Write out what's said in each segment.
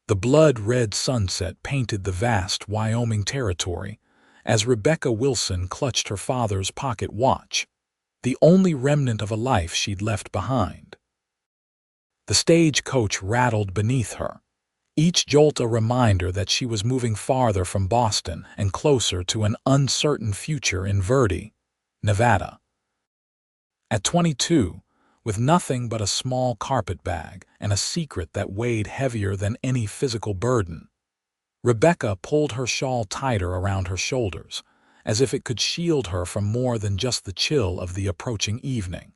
The blood-red sunset painted the vast Wyoming Territory as Rebecca Wilson clutched her father's pocket watch, the only remnant of a life she'd left behind. The stagecoach rattled beneath her, each jolt a reminder that she was moving farther from Boston and closer to an uncertain future in Verde, Nevada. At 22, with nothing but a small carpet bag and a secret that weighed heavier than any physical burden, Rebecca pulled her shawl tighter around her shoulders, as if it could shield her from more than just the chill of the approaching evening.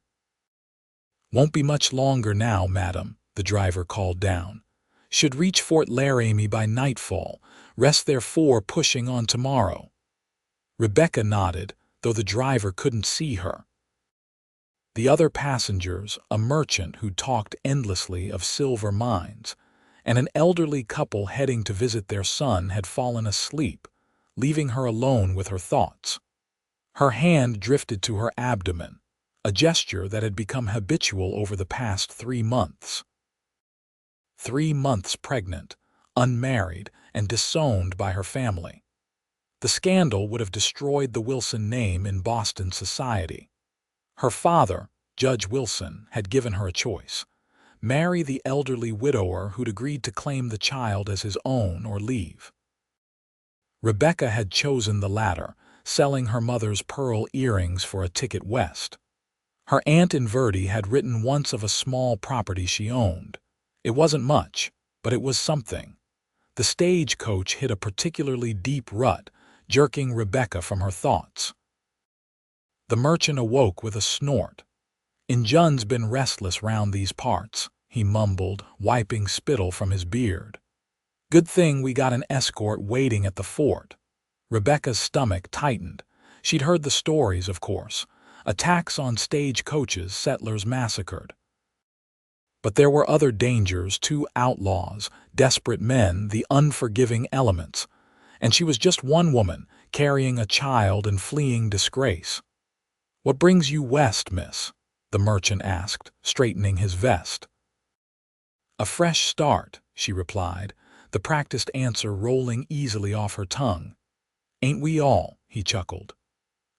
"Won't be much longer now, madam," the driver called down. "Should reach Fort Laramie by nightfall. Rest therefore pushing on tomorrow." Rebecca nodded, though the driver couldn't see her. The other passengers, a merchant who talked endlessly of silver mines, and an elderly couple heading to visit their son, had fallen asleep, leaving her alone with her thoughts. Her hand drifted to her abdomen, a gesture that had become habitual over the past 3 months. 3 months pregnant, unmarried, and disowned by her family. The scandal would have destroyed the Wilson name in Boston society. Her father, Judge Wilson, had given her a choice: marry the elderly widower who'd agreed to claim the child as his own or leave. Rebecca had chosen the latter, selling her mother's pearl earrings for a ticket west. Her aunt in Verde had written once of a small property she owned. It wasn't much, but it was something. The stagecoach hit a particularly deep rut, jerking Rebecca from her thoughts. The merchant awoke with a snort. "Injun's been restless round these parts," he mumbled, wiping spittle from his beard. "Good thing we got an escort waiting at the fort." Rebecca's stomach tightened. She'd heard the stories, of course. Attacks on stagecoaches, settlers massacred. But there were other dangers, too: outlaws, desperate men, the unforgiving elements. And she was just one woman, carrying a child and fleeing disgrace. "What brings you west, miss?" the merchant asked, straightening his vest. "A fresh start," she replied, the practiced answer rolling easily off her tongue. "Ain't we all?" he chuckled.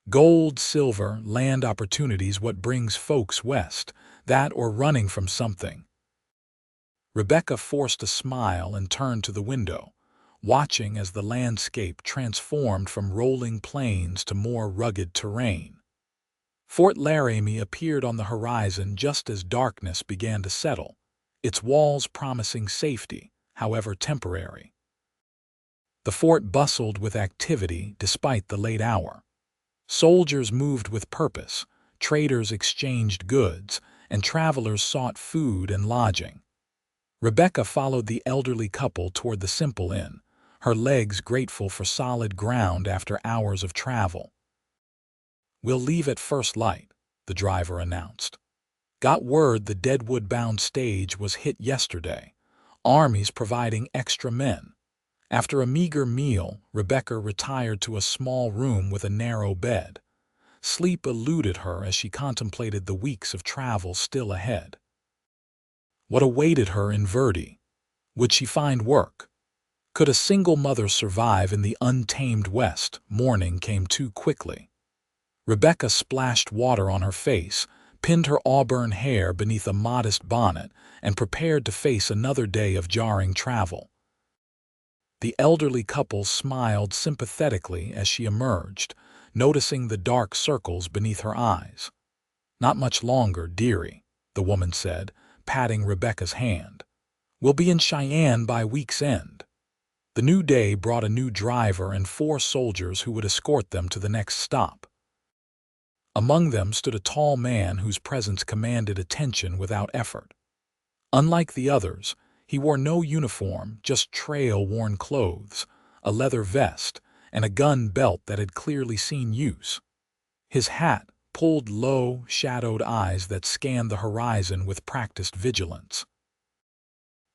"Gold, silver, land opportunities, what brings folks west, that or running from something?" Rebecca forced a smile and turned to the window, watching as the landscape transformed from rolling plains to more rugged terrain. Fort Laramie appeared on the horizon just as darkness began to settle, its walls promising safety, however temporary. The fort bustled with activity despite the late hour. Soldiers moved with purpose, traders exchanged goods, and travelers sought food and lodging. Rebecca followed the elderly couple toward the simple inn, her legs grateful for solid ground after hours of travel. "We'll leave at first light," the driver announced. "Got word the Deadwood-bound stage was hit yesterday, armies providing extra men." After a meager meal, Rebecca retired to a small room with a narrow bed. Sleep eluded her as she contemplated the weeks of travel still ahead. What awaited her in Verde? Would she find work? Could a single mother survive in the untamed West? Morning came too quickly. Rebecca splashed water on her face, pinned her auburn hair beneath a modest bonnet, and prepared to face another day of jarring travel. The elderly couple smiled sympathetically as she emerged, noticing the dark circles beneath her eyes. "Not much longer, dearie," the woman said, patting Rebecca's hand. "We'll be in Cheyenne by week's end." The new day brought a new driver and 4 soldiers who would escort them to the next stop. Among them stood a tall man whose presence commanded attention without effort. Unlike the others, he wore no uniform, just trail-worn clothes, a leather vest, and a gun belt that had clearly seen use. His hat pulled low, shadowed eyes that scanned the horizon with practiced vigilance.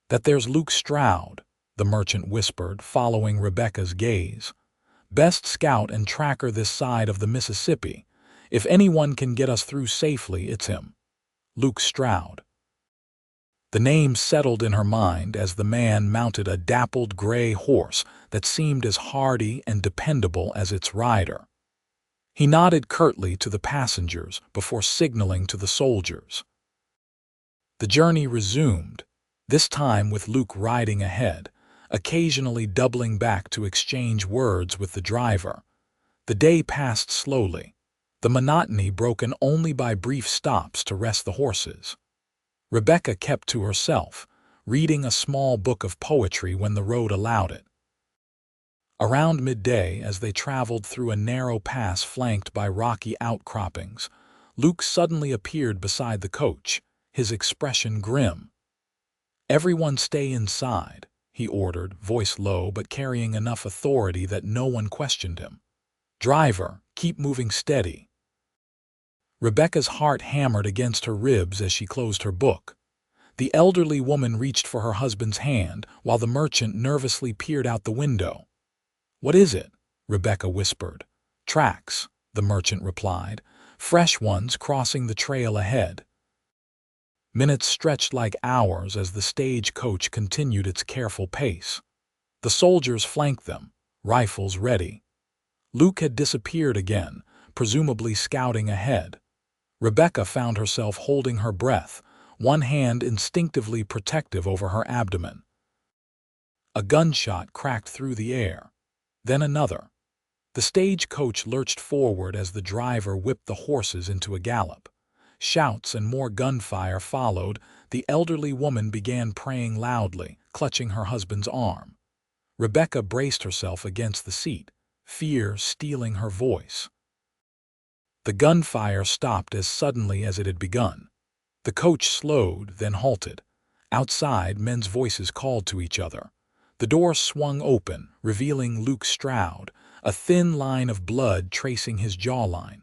"That there's Luke Stroud," the merchant whispered, following Rebecca's gaze. "Best scout and tracker this side of the Mississippi. If anyone can get us through safely, it's him. Luke Stroud." The name settled in her mind as the man mounted a dappled gray horse that seemed as hardy and dependable as its rider. He nodded curtly to the passengers before signaling to the soldiers. The journey resumed, this time with Luke riding ahead, occasionally doubling back to exchange words with the driver. The day passed slowly, the monotony broken only by brief stops to rest the horses. Rebecca kept to herself, reading a small book of poetry when the road allowed it. Around midday, as they traveled through a narrow pass flanked by rocky outcroppings, Luke suddenly appeared beside the coach, his expression grim. "Everyone stay inside," he ordered, voice low but carrying enough authority that no one questioned him. "Driver, keep moving steady." Rebecca's heart hammered against her ribs as she closed her book. The elderly woman reached for her husband's hand while the merchant nervously peered out the window. "What is it?" Rebecca whispered. "Tracks," the merchant replied, "fresh ones crossing the trail ahead." Minutes stretched like hours as the stagecoach continued its careful pace. The soldiers flanked them, rifles ready. Luke had disappeared again, presumably scouting ahead. Rebecca found herself holding her breath, one hand instinctively protective over her abdomen. A gunshot cracked through the air, then another. The stagecoach lurched forward as the driver whipped the horses into a gallop. Shouts and more gunfire followed. The elderly woman began praying loudly, clutching her husband's arm. Rebecca braced herself against the seat, fear stealing her voice. The gunfire stopped as suddenly as it had begun. The coach slowed, then halted. Outside, men's voices called to each other. The door swung open, revealing Luke Stroud, a thin line of blood tracing his jawline.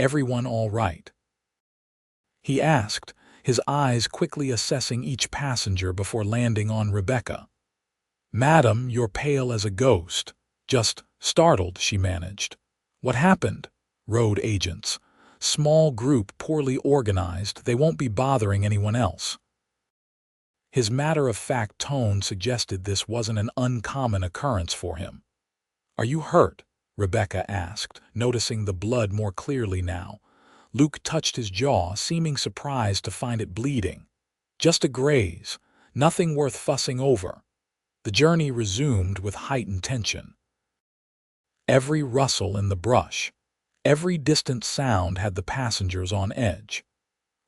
"Everyone all right?" he asked, his eyes quickly assessing each passenger before landing on Rebecca. "Madam, you're pale as a ghost." "Just startled," she managed. "What happened?" "Road agents. Small group, poorly organized. They won't be bothering anyone else." His matter-of-fact tone suggested this wasn't an uncommon occurrence for him. "Are you hurt?" Rebecca asked, noticing the blood more clearly now. Luke touched his jaw, seeming surprised to find it bleeding. "Just a graze. Nothing worth fussing over." The journey resumed with heightened tension. Every rustle in the brush, every distant sound had the passengers on edge.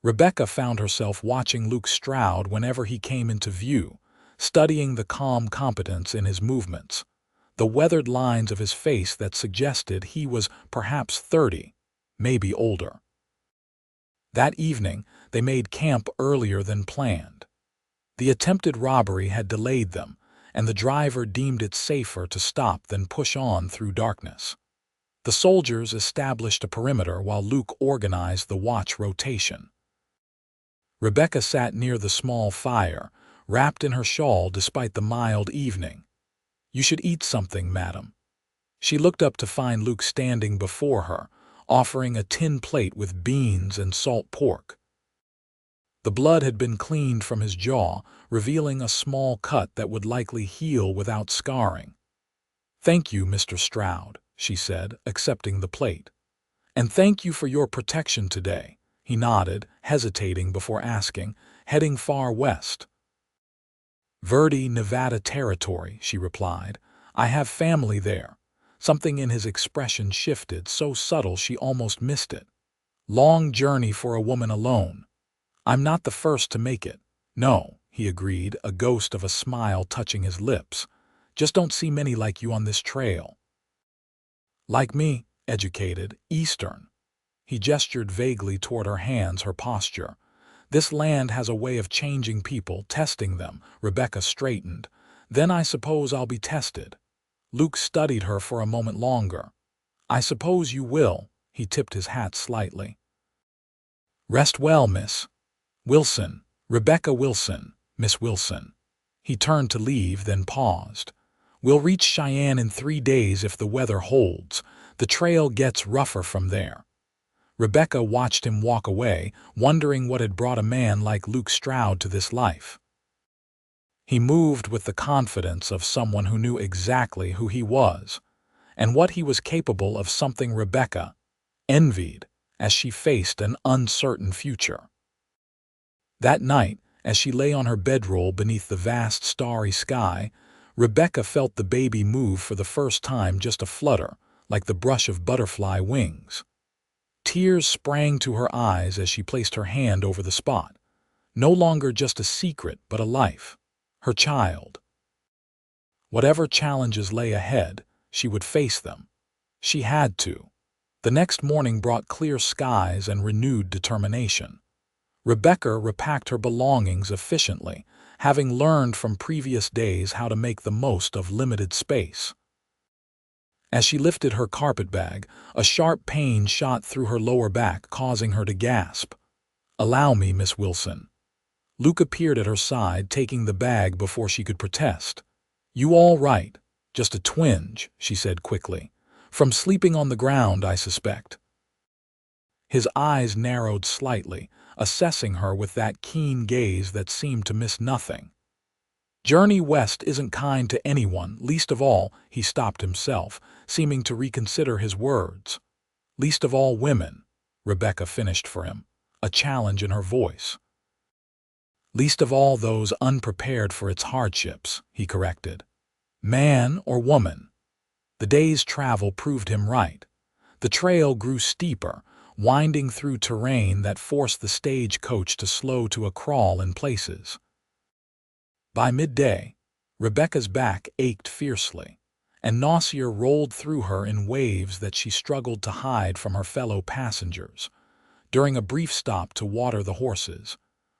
Rebecca found herself watching Luke Stroud whenever he came into view, studying the calm competence in his movements, the weathered lines of his face that suggested he was perhaps 30, maybe older. That evening, they made camp earlier than planned. The attempted robbery had delayed them, and the driver deemed it safer to stop than push on through darkness. The soldiers established a perimeter while Luke organized the watch rotation. Rebecca sat near the small fire, wrapped in her shawl despite the mild evening. "You should eat something, madam." She looked up to find Luke standing before her, offering a tin plate with beans and salt pork. The blood had been cleaned from his jaw, revealing a small cut that would likely heal without scarring. "Thank you, Mr. Stroud," she said, accepting the plate. "And thank you for your protection today." He nodded, hesitating before asking, "Heading far west?" "Verde, Nevada Territory," she replied. "I have family there." Something in his expression shifted, so subtle she almost missed it. "Long journey for a woman alone." "I'm not the first to make it." "No," he agreed, a ghost of a smile touching his lips. "Just don't see many like you on this trail." "Like me, educated, Eastern." He gestured vaguely toward her hands, her posture. "This land has a way of changing people, testing them." Rebecca straightened. "Then I suppose I'll be tested." Luke studied her for a moment longer. "I suppose you will." He tipped his hat slightly. "Rest well, Miss Wilson." "Rebecca Wilson, Miss Wilson." He turned to leave, then paused. "We'll reach Cheyenne in 3 days if the weather holds. The trail gets rougher from there." Rebecca watched him walk away, wondering what had brought a man like Luke Stroud to this life. He moved with the confidence of someone who knew exactly who he was and what he was capable of, something Rebecca envied as she faced an uncertain future. That night, as she lay on her bedroll beneath the vast starry sky, Rebecca felt the baby move for the first time, just a flutter, like the brush of butterfly wings. Tears sprang to her eyes as she placed her hand over the spot. No longer just a secret, but a life. Her child. Whatever challenges lay ahead, she would face them. She had to. The next morning brought clear skies and renewed determination. Rebecca repacked her belongings efficiently, having learned from previous days how to make the most of limited space. As she lifted her carpet bag, a sharp pain shot through her lower back, causing her to gasp. "Allow me, Miss Wilson." Luke appeared at her side, taking the bag before she could protest. "You all right?" "Just a twinge," she said quickly. "From sleeping on the ground, I suspect." His eyes narrowed slightly, assessing her with that keen gaze that seemed to miss nothing. "Journey west isn't kind to anyone, least of all," he stopped himself, seeming to reconsider his words. "Least of all women," Rebecca finished for him, a challenge in her voice. "Least of all those unprepared for its hardships," he corrected. "Man or woman?" The day's travel proved him right. The trail grew steeper, winding through terrain that forced the stagecoach to slow to a crawl in places. By midday, Rebecca's back ached fiercely, and nausea rolled through her in waves that she struggled to hide from her fellow passengers. During a brief stop to water the horses,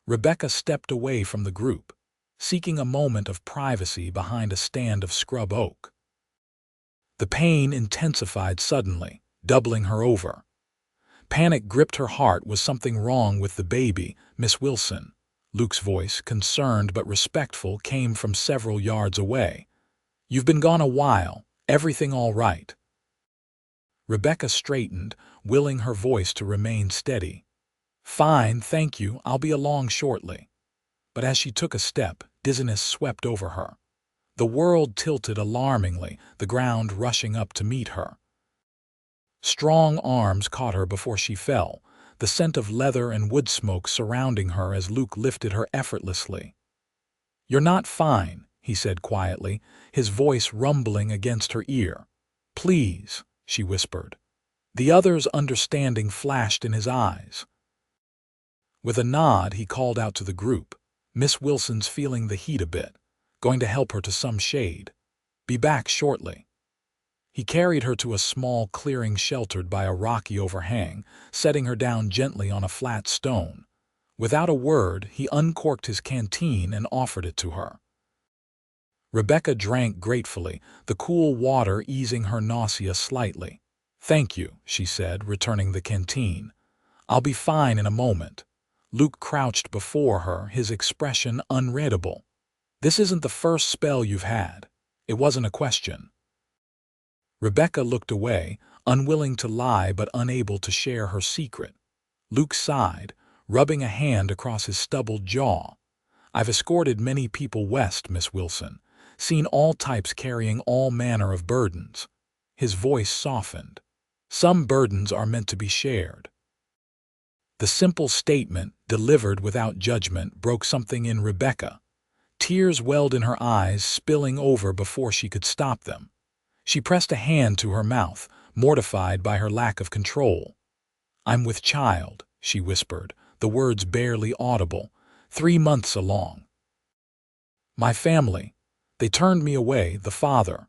Rebecca stepped away from the group, seeking a moment of privacy behind a stand of scrub oak. The pain intensified suddenly, doubling her over. Panic gripped her heart. Was something wrong with the baby, Miss Wilson? Luke's voice, concerned but respectful, came from several yards away. "You've been gone a while. Everything all right?" Rebecca straightened, willing her voice to remain steady. "Fine, thank you. I'll be along shortly." But as she took a step, dizziness swept over her. The world tilted alarmingly, the ground rushing up to meet her. Strong arms caught her before she fell, the scent of leather and wood smoke surrounding her as Luke lifted her effortlessly. "You're not fine," he said quietly, his voice rumbling against her ear. "Please," she whispered. The other's understanding flashed in his eyes. With a nod, he called out to the group. "Miss Wilson's feeling the heat a bit. Going to help her to some shade. Be back shortly." He carried her to a small clearing sheltered by a rocky overhang, setting her down gently on a flat stone. Without a word, he uncorked his canteen and offered it to her. Rebecca drank gratefully, the cool water easing her nausea slightly. "Thank you," she said, returning the canteen. "I'll be fine in a moment." Luke crouched before her, his expression unreadable. "This isn't the first spell you've had." It wasn't a question. Rebecca looked away, unwilling to lie but unable to share her secret. Luke sighed, rubbing a hand across his stubbled jaw. "I've escorted many people west, Miss Wilson, seen all types carrying all manner of burdens." His voice softened. "Some burdens are meant to be shared." The simple statement, delivered without judgment, broke something in Rebecca. Tears welled in her eyes, spilling over before she could stop them. She pressed a hand to her mouth, mortified by her lack of control. "I'm with child," she whispered, the words barely audible. 3 months along. "My family. They turned me away, the father."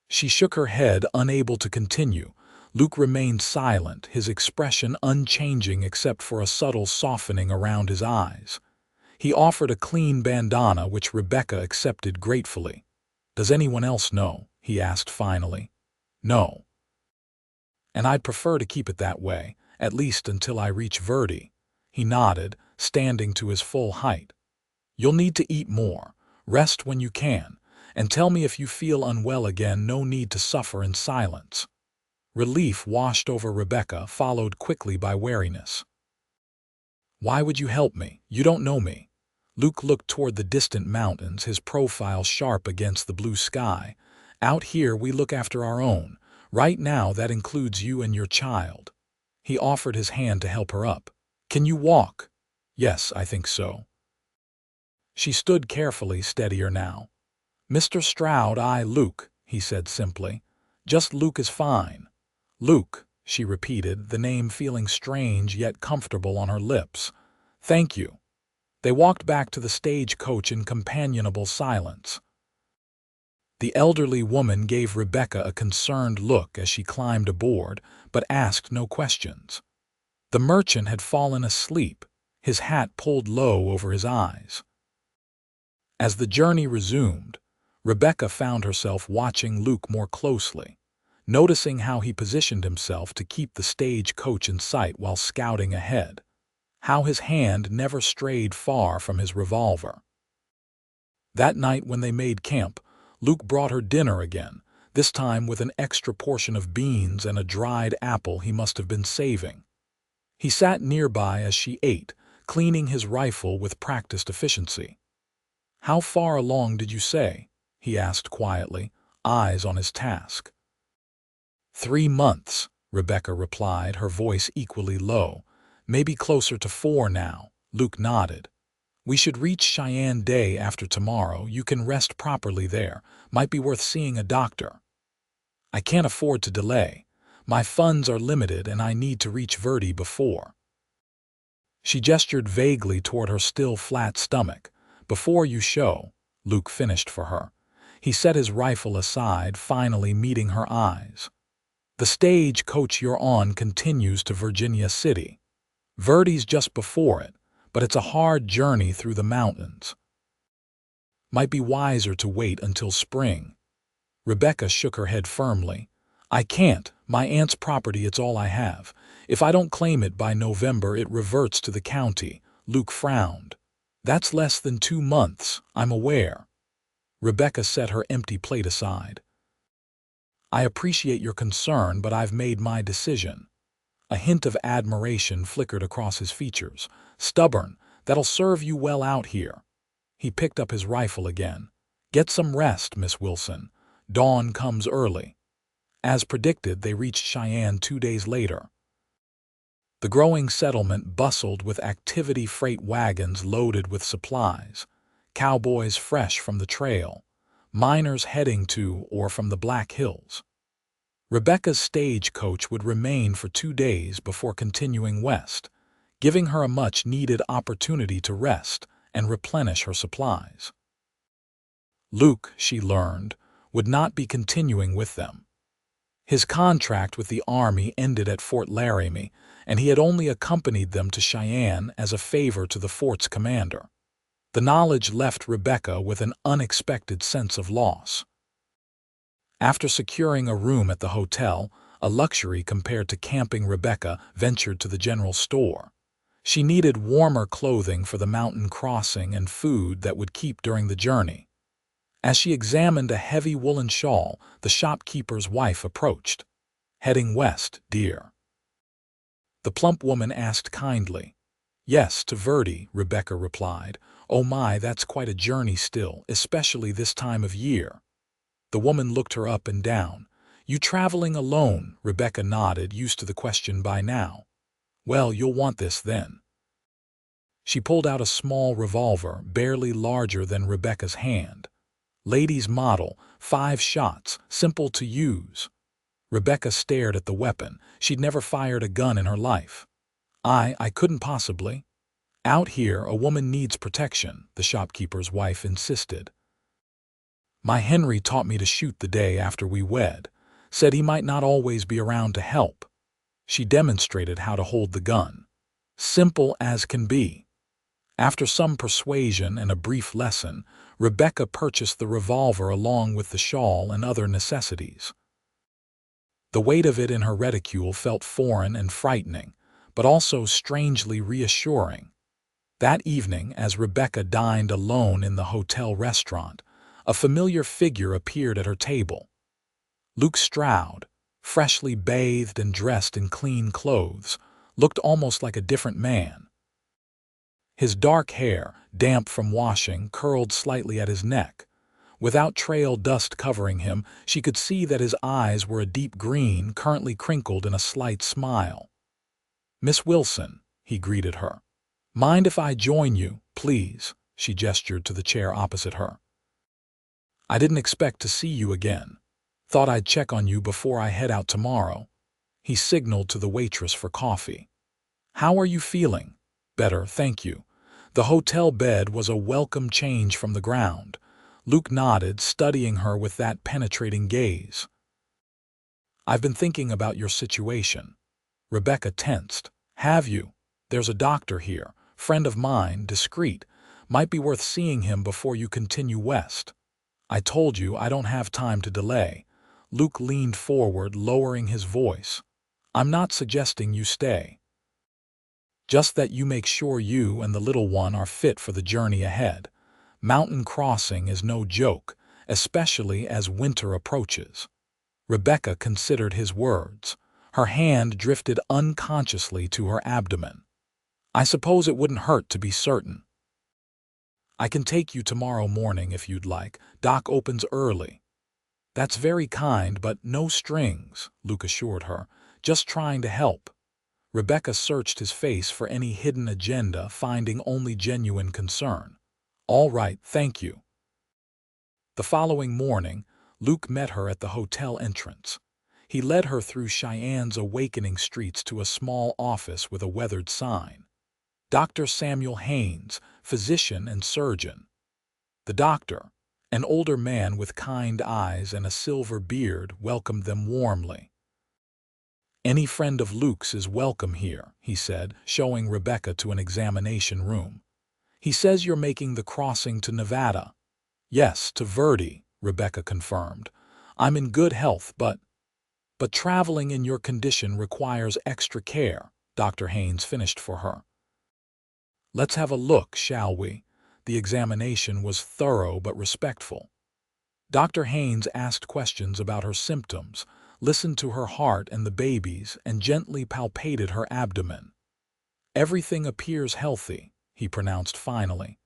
She shook her head, unable to continue. Luke remained silent, his expression unchanging except for a subtle softening around his eyes. He offered a clean bandana, which Rebecca accepted gratefully. "Does anyone else know?" he asked finally. "No. And I'd prefer to keep it that way, at least until I reach Verdi." He nodded, standing to his full height. "You'll need to eat more, rest when you can, and tell me if you feel unwell again. No need to suffer in silence." Relief washed over Rebecca, followed quickly by wariness. "Why would you help me? You don't know me." Luke looked toward the distant mountains, his profile sharp against the blue sky. "Out here we look after our own. Right now that includes you and your child." He offered his hand to help her up. "Can you walk?" "Yes, I think so." She stood carefully, steadier now. "Mr. Stroud, Luke," he said simply. "Just Luke is fine." "Luke," she repeated, the name feeling strange yet comfortable on her lips. "Thank you." They walked back to the stagecoach in companionable silence. The elderly woman gave Rebecca a concerned look as she climbed aboard, but asked no questions. The merchant had fallen asleep, his hat pulled low over his eyes. As the journey resumed, Rebecca found herself watching Luke more closely, noticing how he positioned himself to keep the stagecoach in sight while scouting ahead, how his hand never strayed far from his revolver. That night when they made camp, Luke brought her dinner again, this time with an extra portion of beans and a dried apple he must have been saving. He sat nearby as she ate, cleaning his rifle with practiced efficiency. "How far along did you say?" he asked quietly, eyes on his task. 3 months, Rebecca replied, her voice equally low. "Maybe closer to 4 now," Luke nodded. "We should reach Cheyenne day after tomorrow. You can rest properly there. Might be worth seeing a doctor." "I can't afford to delay. My funds are limited and I need to reach Verde before." She gestured vaguely toward her still flat stomach. "Before you show," Luke finished for her. He set his rifle aside, finally meeting her eyes. "The stagecoach you're on continues to Virginia City. Verde's just before it, but it's a hard journey through the mountains. Might be wiser to wait until spring." Rebecca shook her head firmly. "I can't. My aunt's property, it's all I have. If I don't claim it by November, it reverts to the county." Luke frowned. "That's less than 2 months, I'm aware." Rebecca set her empty plate aside. "I appreciate your concern, but I've made my decision." A hint of admiration flickered across his features. "Stubborn. That'll serve you well out here." He picked up his rifle again. "Get some rest, Miss Wilson. Dawn comes early." As predicted, they reached Cheyenne 2 days later. The growing settlement bustled with activity, freight wagons loaded with supplies, cowboys fresh from the trail, miners heading to or from the Black Hills. Rebecca's stagecoach would remain for 2 days before continuing west, giving her a much-needed opportunity to rest and replenish her supplies. Luke, she learned, would not be continuing with them. His contract with the Army ended at Fort Laramie, and he had only accompanied them to Cheyenne as a favor to the fort's commander. The knowledge left Rebecca with an unexpected sense of loss. After securing a room at the hotel, a luxury compared to camping, Rebecca ventured to the general store. She needed warmer clothing for the mountain crossing and food that would keep during the journey. As she examined a heavy woolen shawl, the shopkeeper's wife approached. "Heading west, dear?" The plump woman asked kindly. "Yes, to Verde," Rebecca replied. "Oh my, that's quite a journey still, especially this time of year." The woman looked her up and down. "You traveling alone?" Rebecca nodded, used to the question by now. "Well, you'll want this then." She pulled out a small revolver, barely larger than Rebecca's hand. "Ladies' model, 5 shots, simple to use." Rebecca stared at the weapon. She'd never fired a gun in her life. I couldn't possibly." "Out here, a woman needs protection," the shopkeeper's wife insisted. "My Henry taught me to shoot the day after we wed. Said he might not always be around to help." She demonstrated how to hold the gun. Simple as can be. After some persuasion and a brief lesson, Rebecca purchased the revolver along with the shawl and other necessities. The weight of it in her reticule felt foreign and frightening, but also strangely reassuring. That evening, as Rebecca dined alone in the hotel restaurant, a familiar figure appeared at her table. Luke Stroud, freshly bathed and dressed in clean clothes, looked almost like a different man. His dark hair, damp from washing, curled slightly at his neck. Without trail dust covering him, she could see that his eyes were a deep green, currently crinkled in a slight smile. "Miss Wilson," he greeted her. "Mind if I join you, please?" She gestured to the chair opposite her. "I didn't expect to see you again. Thought I'd check on you before I head out tomorrow." He signaled to the waitress for coffee. "How are you feeling?" "Better, thank you." The hotel bed was a welcome change from the ground. Luke nodded, studying her with that penetrating gaze. "I've been thinking about your situation." Rebecca tensed. "Have you? There's a doctor here, friend of mine, discreet. Might be worth seeing him before you continue west." "I told you I don't have time to delay." Luke leaned forward, lowering his voice. "I'm not suggesting you stay. Just that you make sure you and the little one are fit for the journey ahead. Mountain crossing is no joke, especially as winter approaches." Rebecca considered his words. Her hand drifted unconsciously to her abdomen. "I suppose it wouldn't hurt to be certain. I can take you tomorrow morning if you'd like. Dock opens early." "That's very kind, but no strings," Luke assured her. "Just trying to help." Rebecca searched his face for any hidden agenda, finding only genuine concern. "All right, thank you." The following morning, Luke met her at the hotel entrance. He led her through Cheyenne's awakening streets to a small office with a weathered sign. "Dr. Samuel Haynes, physician and surgeon." The doctor, an older man with kind eyes and a silver beard, welcomed them warmly. "Any friend of Luke's is welcome here," he said, showing Rebecca to an examination room. "He says you're making the crossing to Nevada." "Yes, to Verdi," Rebecca confirmed. "I'm in good health, but traveling in your condition requires extra care," Dr. Haynes finished for her. "Let's have a look, shall we?" The examination was thorough but respectful. Dr. Haynes asked questions about her symptoms, listened to her heart and the baby's, and gently palpated her abdomen. "Everything appears healthy," he pronounced finally.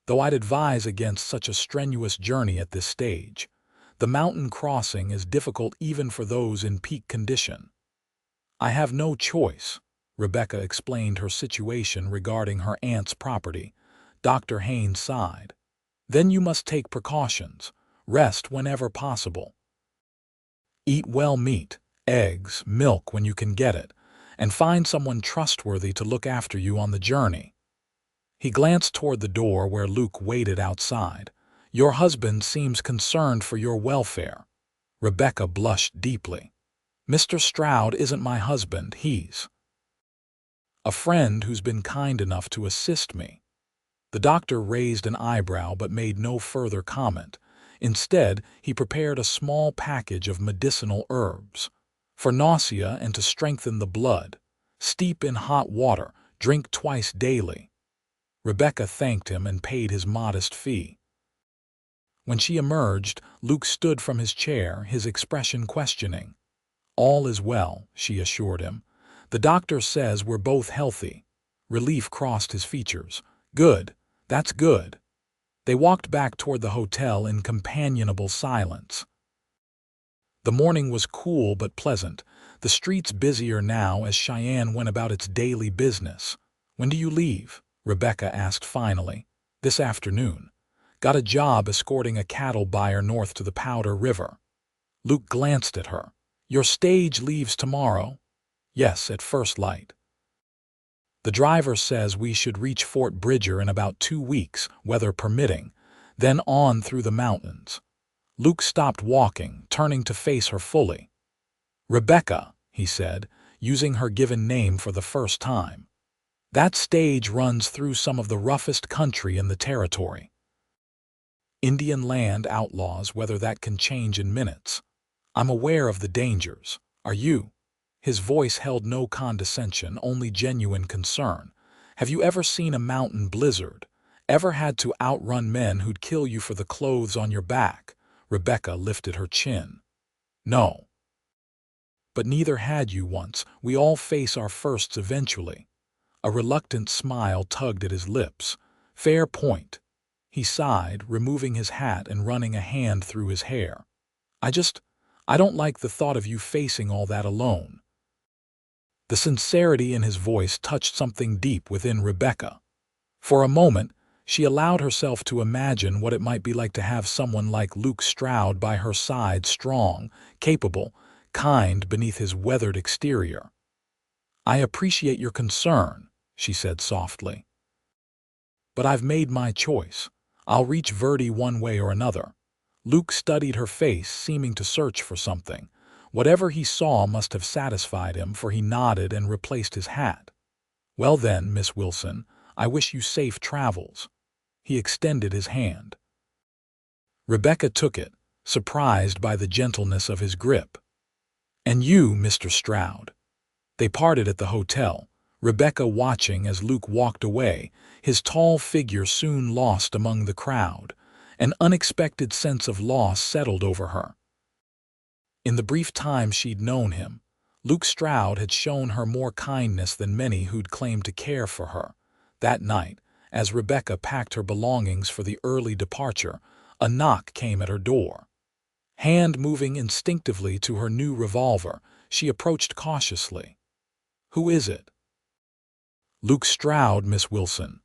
"Though I'd advise against such a strenuous journey at this stage. The mountain crossing is difficult even for those in peak condition." "I have no choice." Rebecca explained her situation regarding her aunt's property. Dr. Haynes sighed. "Then you must take precautions. Rest whenever possible. Eat well meat, eggs, milk when you can get it, and find someone trustworthy to look after you on the journey." He glanced toward the door where Luke waited outside. "Your husband seems concerned for your welfare." Rebecca blushed deeply. "Mr. Stroud isn't my husband, he's a friend who's been kind enough to assist me." The doctor raised an eyebrow but made no further comment. Instead, he prepared a small package of medicinal herbs. "For nausea and to strengthen the blood. Steep in hot water, drink twice daily." Rebecca thanked him and paid his modest fee. When she emerged, Luke stood from his chair, his expression questioning. "All is well," she assured him. "The doctor says we're both healthy." Relief crossed his features. "Good. That's good." They walked back toward the hotel in companionable silence. The morning was cool but pleasant, the streets busier now as Cheyenne went about its daily business. "When do you leave?" Rebecca asked finally. "This afternoon. Got a job escorting a cattle buyer north to the Powder River." Luke glanced at her. "Your stage leaves tomorrow?" "Yes, at first light. The driver says we should reach Fort Bridger in about 2 weeks, weather permitting, then on through the mountains." Luke stopped walking, turning to face her fully. "Rebecca," he said, using her given name for the first time. "That stage runs through some of the roughest country in the territory. Indian land outlaws, whether that can change in minutes. I'm aware of the dangers. Are you?" His voice held no condescension, only genuine concern. "Have you ever seen a mountain blizzard? Ever had to outrun men who'd kill you for the clothes on your back?" Rebecca lifted her chin. "No." but neither had you once. We all face our firsts eventually. A reluctant smile tugged at his lips. Fair point. He sighed, removing his hat and running a hand through his hair. I don't like the thought of you facing all that alone. The sincerity in his voice touched something deep within Rebecca. For a moment, she allowed herself to imagine what it might be like to have someone like Luke Stroud by her side, strong, capable, kind beneath his weathered exterior. I appreciate your concern, she said softly. But I've made my choice. I'll reach Verdi one way or another. Luke studied her face, seeming to search for something. Whatever he saw must have satisfied him, for he nodded and replaced his hat. Well then, Miss Wilson, I wish you safe travels. He extended his hand. Rebecca took it, surprised by the gentleness of his grip. And you, Mr. Stroud. They parted at the hotel, Rebecca watching as Luke walked away, his tall figure soon lost among the crowd. An unexpected sense of loss settled over her. In the brief time she'd known him, Luke Stroud had shown her more kindness than many who'd claimed to care for her. That night, as Rebecca packed her belongings for the early departure, a knock came at her door. Hand moving instinctively to her new revolver, she approached cautiously. Who is it? Luke Stroud, Miss Wilson.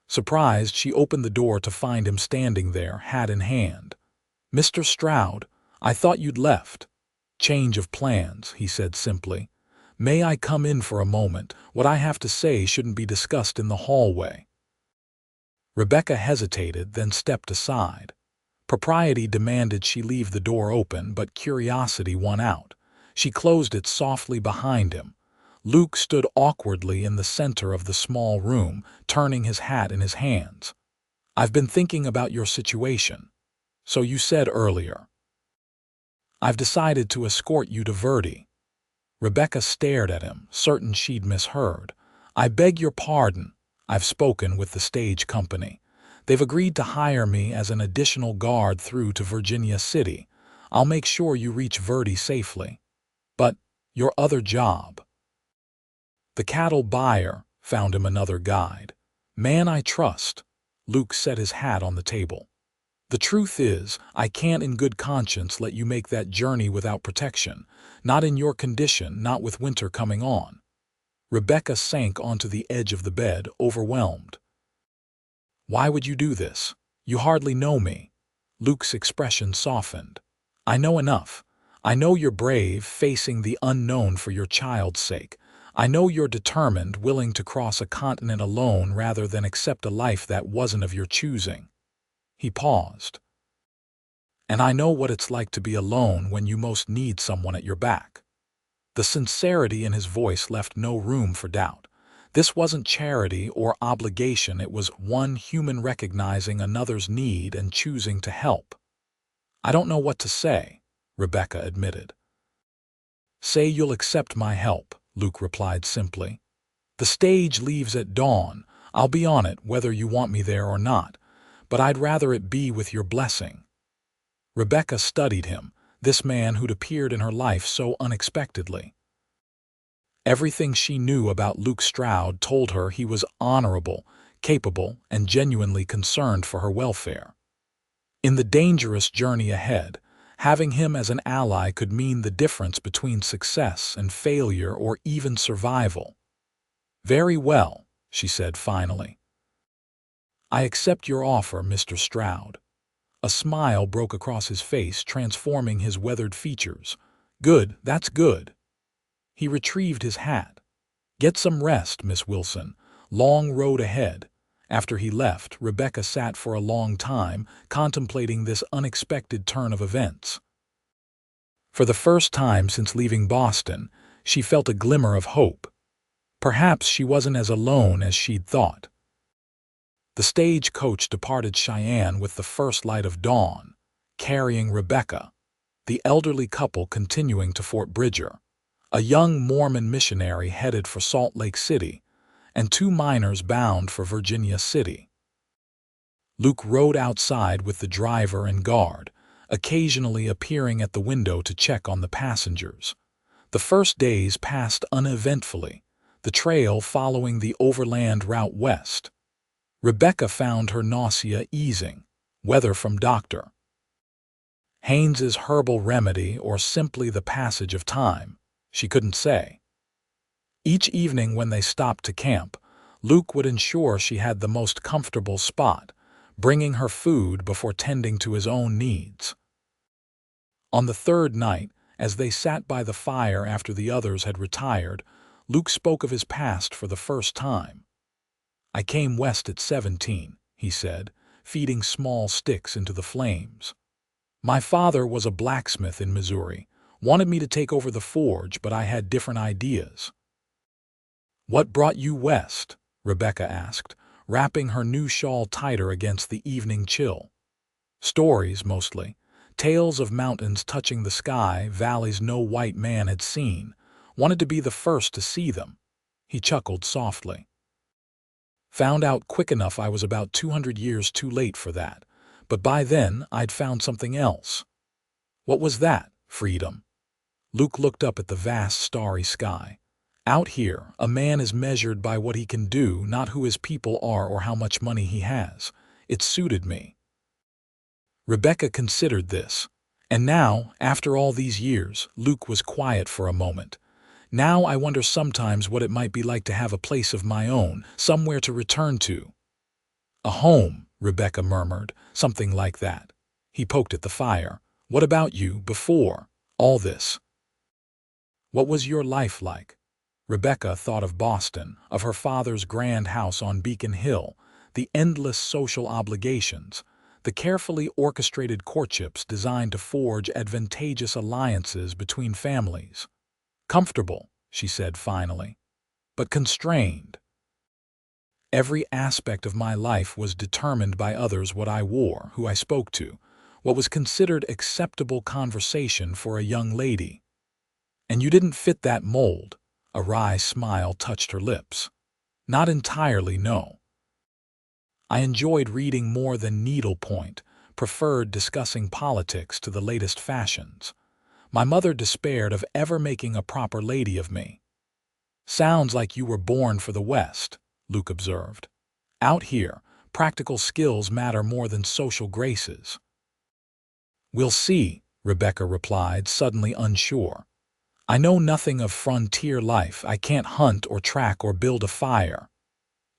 Surprised, she opened the door to find him standing there, hat in hand. Mr. Stroud, I thought you'd left. Change of plans, he said simply. May I come in for a moment? What I have to say shouldn't be discussed in the hallway. Rebecca hesitated, then stepped aside. Propriety demanded she leave the door open, but curiosity won out. She closed it softly behind him. Luke stood awkwardly in the center of the small room, turning his hat in his hands. I've been thinking about your situation. So you said earlier. I've decided to escort you to Verdi. Rebecca stared at him, certain she'd misheard. I beg your pardon. I've spoken with the stage company. They've agreed to hire me as an additional guard through to Virginia City. I'll make sure you reach Verdi safely. But your other job. The cattle buyer found him another guide. Man I trust. Luke set his hat on the table. The truth is, I can't in good conscience let you make that journey without protection. Not in your condition, not with winter coming on. Rebecca sank onto the edge of the bed, overwhelmed. Why would you do this? You hardly know me. Luke's expression softened. I know enough. I know you're brave, facing the unknown for your child's sake. I know you're determined, willing to cross a continent alone rather than accept a life that wasn't of your choosing. He paused. And I know what it's like to be alone when you most need someone at your back. The sincerity in his voice left no room for doubt. This wasn't charity or obligation, it was one human recognizing another's need and choosing to help. I don't know what to say, Rebecca admitted. Say you'll accept my help, Luke replied simply. The stage leaves at dawn. I'll be on it whether you want me there or not, but I'd rather it be with your blessing. Rebecca studied him, this man who'd appeared in her life so unexpectedly. Everything she knew about Luke Stroud told her he was honorable, capable, and genuinely concerned for her welfare. In the dangerous journey ahead, having him as an ally could mean the difference between success and failure or even survival. Very well, she said finally. I accept your offer, Mr. Stroud. A smile broke across his face, transforming his weathered features. Good, that's good. He retrieved his hat. Get some rest, Miss Wilson. Long road ahead. After he left, Rebecca sat for a long time, contemplating this unexpected turn of events. For the first time since leaving Boston, she felt a glimmer of hope. Perhaps she wasn't as alone as she'd thought. The stagecoach departed Cheyenne with the first light of dawn, carrying Rebecca, the elderly couple continuing to Fort Bridger, a young Mormon missionary headed for Salt Lake City, and 2 miners bound for Virginia City. Luke rode outside with the driver and guard, occasionally appearing at the window to check on the passengers. The first days passed uneventfully, the trail following the overland route west. Rebecca found her nausea easing, whether from Dr. Haynes's herbal remedy or simply the passage of time, she couldn't say. Each evening when they stopped to camp, Luke would ensure she had the most comfortable spot, bringing her food before tending to his own needs. On the third night, as they sat by the fire after the others had retired, Luke spoke of his past for the first time. "I came west at 17, he said, feeding small sticks into the flames. My father was a blacksmith in Missouri, wanted me to take over the forge, but I had different ideas." "What brought you west?" Rebecca asked, wrapping her new shawl tighter against the evening chill. "Stories, mostly. Tales of mountains touching the sky, valleys no white man had seen. Wanted to be the first to see them." He chuckled softly. "Found out quick enough I was about 200 years too late for that, but by then I'd found something else." "What was that?" "Freedom." Luke looked up at the vast starry sky. "Out here, a man is measured by what he can do, not who his people are or how much money he has. It suited me." Rebecca considered this. And now, after all these years, Luke was quiet for a moment. "Now I wonder sometimes what it might be like to have a place of my own, somewhere to return to." "A home," Rebecca murmured, "something like that." He poked at the fire. "What about you, before all this? What was your life like?" Rebecca thought of Boston, of her father's grand house on Beacon Hill, the endless social obligations, the carefully orchestrated courtships designed to forge advantageous alliances between families. "Comfortable," she said finally, "but constrained. Every aspect of my life was determined by others: what I wore, who I spoke to, what was considered acceptable conversation for a young lady. And you didn't fit that mold." A wry smile touched her lips. "Not entirely, no. I enjoyed reading more than needlepoint, preferred discussing politics to the latest fashions. My mother despaired of ever making a proper lady of me." "Sounds like you were born for the West," Luke observed. "Out here, practical skills matter more than social graces." "We'll see," Rebecca replied, suddenly unsure. "I know nothing of frontier life. I can't hunt or track or build a fire."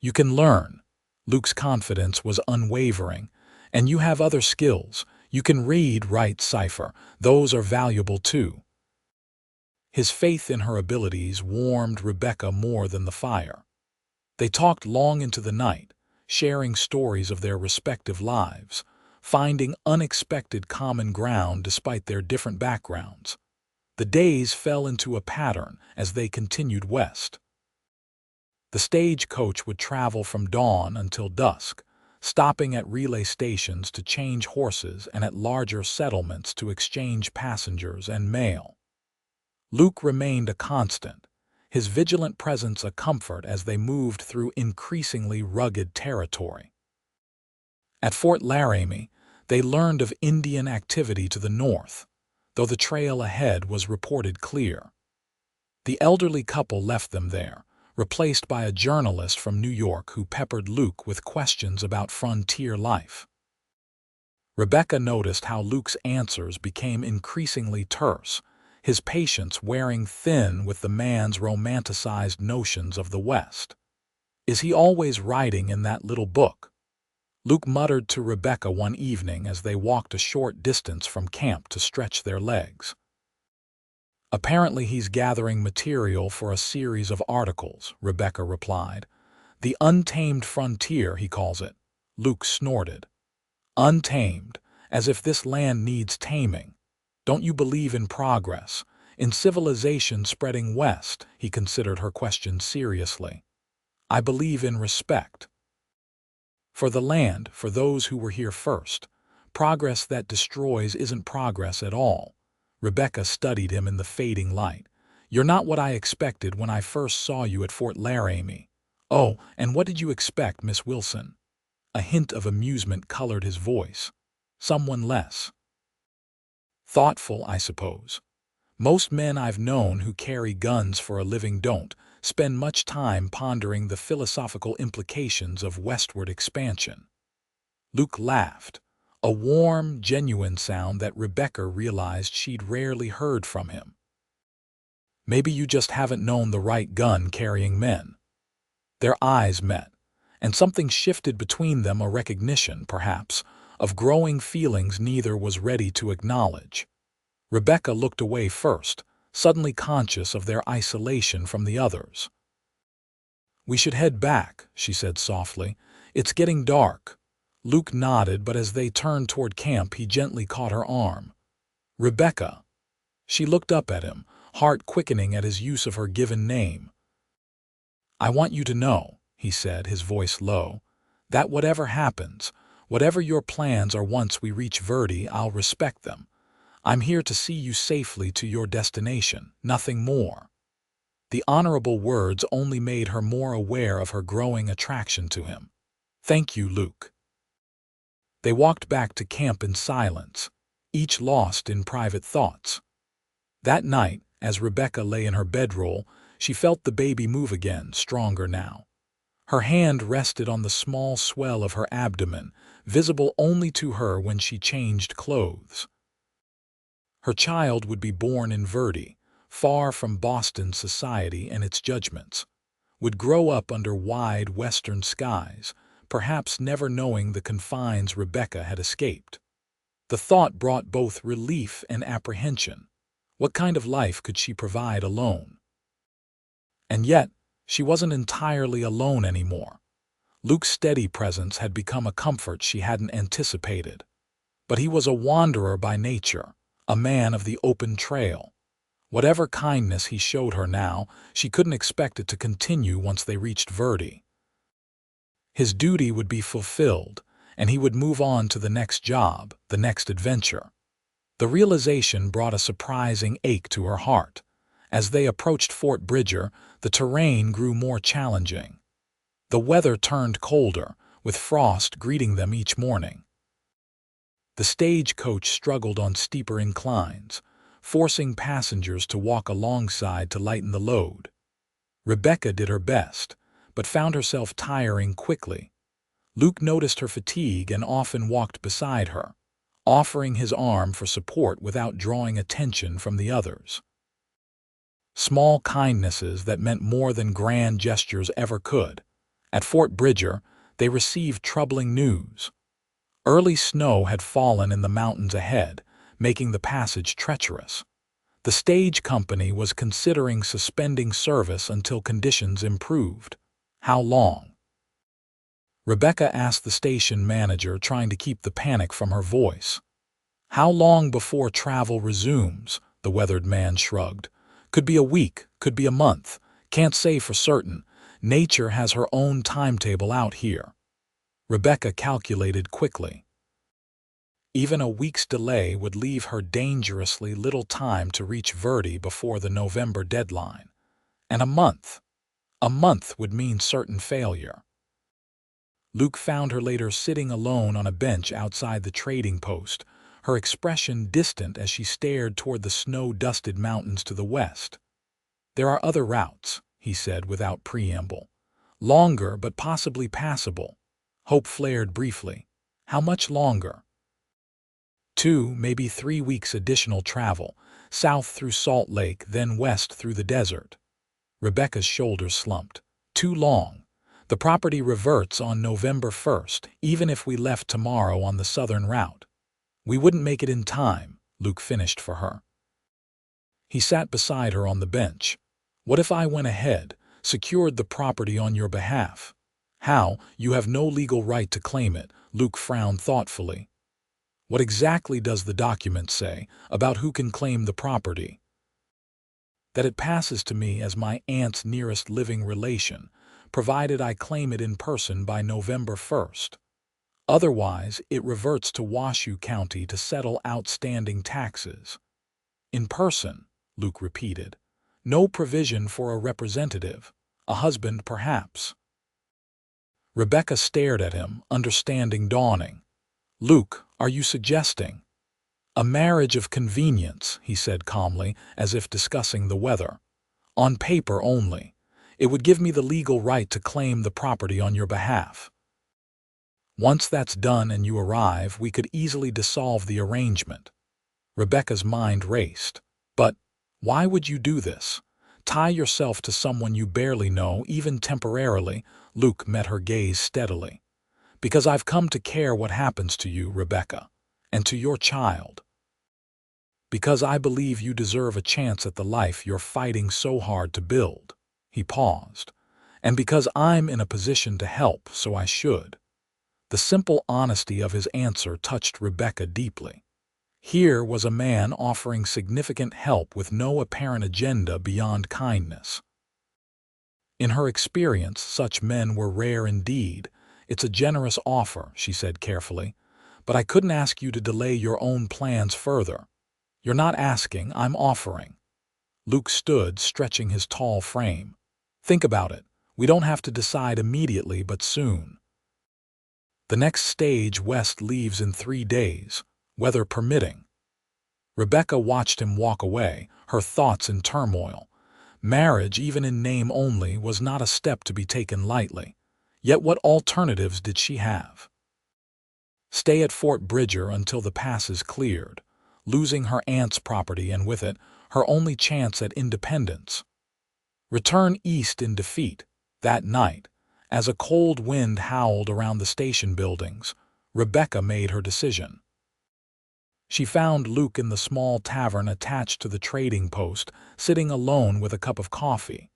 "You can learn." Luke's confidence was unwavering. "And you have other skills. You can read, write, cipher. Those are valuable too." His faith in her abilities warmed Rebecca more than the fire. They talked long into the night, sharing stories of their respective lives, finding unexpected common ground despite their different backgrounds. The days fell into a pattern as they continued west. The stagecoach would travel from dawn until dusk, stopping at relay stations to change horses and at larger settlements to exchange passengers and mail. Luke remained a constant, his vigilant presence a comfort as they moved through increasingly rugged territory. At Fort Laramie, they learned of Indian activity to the north, though the trail ahead was reported clear. The elderly couple left them there, replaced by a journalist from New York who peppered Luke with questions about frontier life. Rebecca noticed how Luke's answers became increasingly terse, his patience wearing thin with the man's romanticized notions of the West. "Is he always writing in that little book?" Luke muttered to Rebecca one evening as they walked a short distance from camp to stretch their legs. "Apparently he's gathering material for a series of articles," Rebecca replied. "The Untamed Frontier, he calls it." Luke snorted. "Untamed, as if this land needs taming. Don't you believe in progress, in civilization spreading west?" He considered her question seriously. "I believe in respect. For the land, for those who were here first. Progress that destroys isn't progress at all." Rebecca studied him in the fading light. "You're not what I expected when I first saw you at Fort Laramie." "Oh, and what did you expect, Miss Wilson?" A hint of amusement colored his voice. "Someone less thoughtful, I suppose. Most men I've known who carry guns for a living don't spend much time pondering the philosophical implications of westward expansion. Luke laughed, a warm, genuine sound that Rebecca realized she'd rarely heard from him. Maybe you just haven't known the right gun-carrying men. Their eyes met, and something shifted between them, a recognition, perhaps, of growing feelings neither was ready to acknowledge. Rebecca looked away first, suddenly conscious of their isolation from the others. "We should head back," she said softly. "It's getting dark." Luke nodded, but as they turned toward camp, he gently caught her arm. "Rebecca." She looked up at him, heart quickening at his use of her given name. "I want you to know," he said, his voice low, "that whatever happens, whatever your plans are once we reach Verde, I'll respect them. I'm here to see you safely to your destination, nothing more." The honorable words only made her more aware of her growing attraction to him. "Thank you, Luke." They walked back to camp in silence, each lost in private thoughts. That night, as Rebecca lay in her bedroll, she felt the baby move again, stronger now. Her hand rested on the small swell of her abdomen, visible only to her when she changed clothes. Her child would be born in Verde, far from Boston society and its judgments, would grow up under wide western skies, perhaps never knowing the confines Rebecca had escaped. The thought brought both relief and apprehension. What kind of life could she provide alone? And yet, she wasn't entirely alone anymore. Luke's steady presence had become a comfort she hadn't anticipated. But he was a wanderer by nature, a man of the open trail. Whatever kindness he showed her now, she couldn't expect it to continue once they reached Verde. His duty would be fulfilled, and he would move on to the next job, the next adventure. The realization brought a surprising ache to her heart. As they approached Fort Bridger, the terrain grew more challenging. The weather turned colder, with frost greeting them each morning. The stagecoach struggled on steeper inclines, forcing passengers to walk alongside to lighten the load. Rebecca did her best, but found herself tiring quickly. Luke noticed her fatigue and often walked beside her, offering his arm for support without drawing attention from the others. Small kindnesses that meant more than grand gestures ever could. At Fort Bridger, they received troubling news. Early snow had fallen in the mountains ahead, making the passage treacherous. The stage company was considering suspending service until conditions improved. How long? Rebecca asked the station manager, trying to keep the panic from her voice. "How long before travel resumes?" the weathered man shrugged. "Could be a week, could be a month. Can't say for certain. Nature has her own timetable out here." Rebecca calculated quickly. Even a week's delay would leave her dangerously little time to reach Verde before the November deadline. And a month would mean certain failure. Luke found her later sitting alone on a bench outside the trading post, her expression distant as she stared toward the snow-dusted mountains to the west. "There are other routes," he said without preamble. "Longer, but possibly passable." Hope flared briefly. "How much longer?" 2, maybe 3 weeks additional travel, south through Salt Lake, then west through the desert. Rebecca's shoulders slumped. "Too long. The property reverts on November 1st, even if we left tomorrow on the southern route." "We wouldn't make it in time," Luke finished for her. He sat beside her on the bench. "What if I went ahead, secured the property on your behalf?" "How? You have no legal right to claim it," Luke frowned thoughtfully. "What exactly does the document say about who can claim the property?" "That it passes to me as my aunt's nearest living relation, provided I claim it in person by November 1st. Otherwise, it reverts to Washoe County to settle outstanding taxes." "In person," Luke repeated. "No provision for a representative, a husband perhaps." Rebecca stared at him, understanding dawning. "Luke, are you suggesting?" "A marriage of convenience," he said calmly, as if discussing the weather. "On paper only. It would give me the legal right to claim the property on your behalf. Once that's done and you arrive, we could easily dissolve the arrangement." Rebecca's mind raced. "But why would you do this? Tie yourself to someone you barely know, even temporarily?" Luke met her gaze steadily. "Because I've come to care what happens to you, Rebecca, and to your child. Because I believe you deserve a chance at the life you're fighting so hard to build." He paused. "And because I'm in a position to help, so I should." The simple honesty of his answer touched Rebecca deeply. Here was a man offering significant help with no apparent agenda beyond kindness. In her experience, such men were rare indeed. "It's a generous offer," she said carefully, "but I couldn't ask you to delay your own plans further." "You're not asking, I'm offering." Luke stood, stretching his tall frame. "Think about it. We don't have to decide immediately, but soon. The next stage west leaves in 3 days, weather permitting." Rebecca watched him walk away, her thoughts in turmoil. Marriage, even in name only, was not a step to be taken lightly. Yet what alternatives did she have? Stay at Fort Bridger until the pass is cleared, losing her aunt's property and with it, her only chance at independence. Return east in defeat. That night, as a cold wind howled around the station buildings, Rebecca made her decision. She found Luke in the small tavern attached to the trading post, sitting alone with a cup of coffee.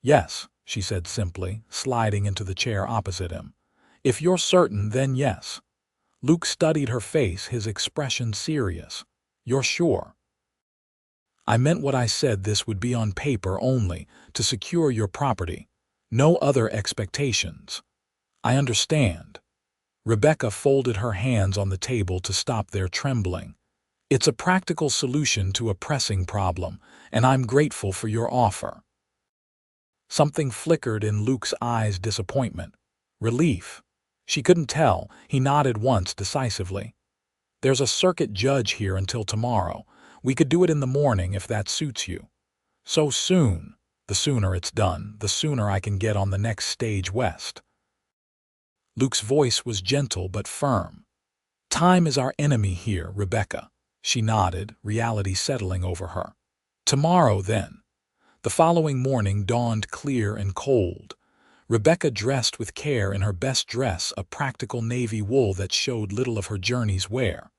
"Yes," she said simply, sliding into the chair opposite him. "If you're certain, then yes." Luke studied her face, his expression serious. "You're sure?" "I meant what I said. This would be on paper only, to secure your property. No other expectations." "I understand." Rebecca folded her hands on the table to stop their trembling. "It's a practical solution to a pressing problem, and I'm grateful for your offer." Something flickered in Luke's eyes, disappointment. Relief? She couldn't tell. He nodded once decisively. "There's a circuit judge here until tomorrow. We could do it in the morning if that suits you." "So soon?" "The sooner it's done, the sooner I can get on the next stage west." Luke's voice was gentle but firm. "Time is our enemy here, Rebecca." She nodded, reality settling over her. "Tomorrow, then." The following morning dawned clear and cold. Rebecca dressed with care in her best dress, a practical navy wool that showed little of her journey's wear.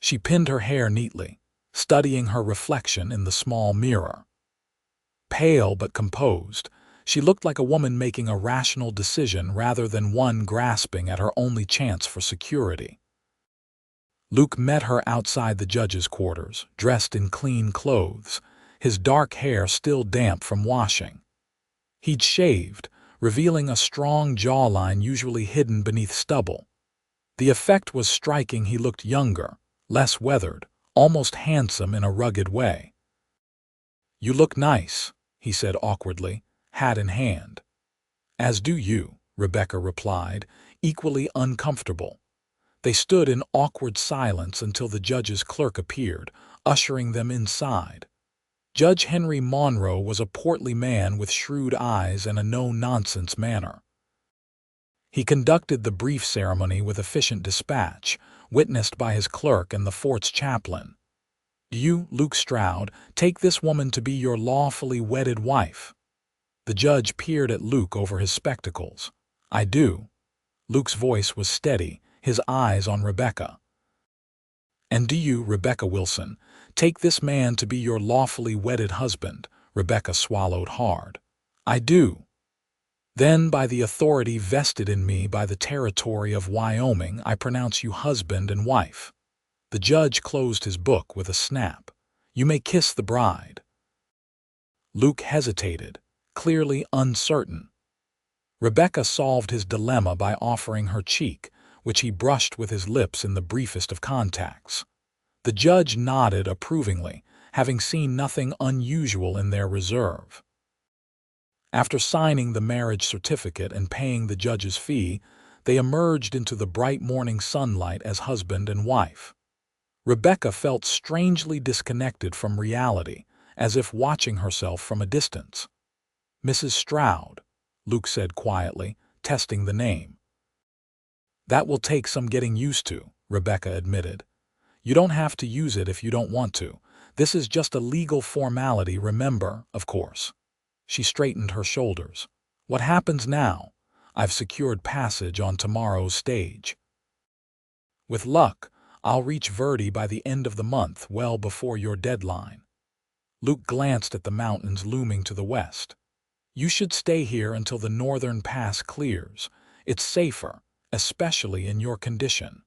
She pinned her hair neatly, studying her reflection in the small mirror. Pale but composed, she looked like a woman making a rational decision rather than one grasping at her only chance for security. Luke met her outside the judge's quarters, dressed in clean clothes, his dark hair still damp from washing. He'd shaved, revealing a strong jawline usually hidden beneath stubble. The effect was striking. He looked younger, less weathered, almost handsome in a rugged way. "You look nice," he said awkwardly, hat in hand. "As do you," Rebecca replied, equally uncomfortable. They stood in awkward silence until the judge's clerk appeared, ushering them inside. Judge Henry Monroe was a portly man with shrewd eyes and a no-nonsense manner. He conducted the brief ceremony with efficient dispatch, witnessed by his clerk and the fort's chaplain. "Do you, Luke Stroud, take this woman to be your lawfully wedded wife?" The judge peered at Luke over his spectacles. "I do." Luke's voice was steady, his eyes on Rebecca. "And do you, Rebecca Wilson, take this man to be your lawfully wedded husband?" Rebecca swallowed hard. "I do." "Then, by the authority vested in me by the territory of Wyoming, I pronounce you husband and wife." The judge closed his book with a snap. "You may kiss the bride." Luke hesitated, clearly uncertain. Rebecca solved his dilemma by offering her cheek, which he brushed with his lips in the briefest of contacts. The judge nodded approvingly, having seen nothing unusual in their reserve. After signing the marriage certificate and paying the judge's fee, they emerged into the bright morning sunlight as husband and wife. Rebecca felt strangely disconnected from reality, as if watching herself from a distance. "Mrs. Stroud," Luke said quietly, testing the name. "That will take some getting used to," Rebecca admitted. "You don't have to use it if you don't want to. This is just a legal formality, remember, of course." She straightened her shoulders. "What happens now? I've secured passage on tomorrow's stage. With luck, I'll reach Verdi by the end of the month, well before your deadline." Luke glanced at the mountains looming to the west. "You should stay here until the northern pass clears. It's safer, especially in your condition."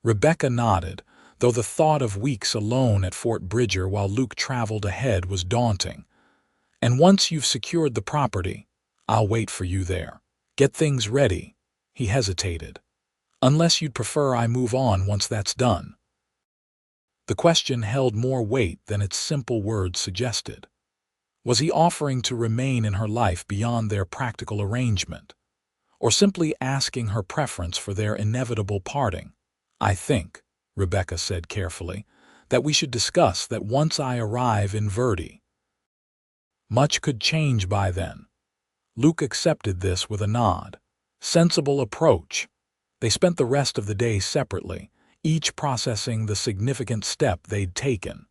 Rebecca nodded, though the thought of weeks alone at Fort Bridger while Luke traveled ahead was daunting. "And once you've secured the property, I'll wait for you there. Get things ready." He hesitated. "Unless you'd prefer I move on once that's done." The question held more weight than its simple words suggested. Was he offering to remain in her life beyond their practical arrangement, or simply asking her preference for their inevitable parting? "I think," Rebecca said carefully, "that we should discuss that once I arrive in Verdi." Much could change by then. Luke accepted this with a nod. Sensible approach. They spent the rest of the day separately, each processing the significant step they'd taken.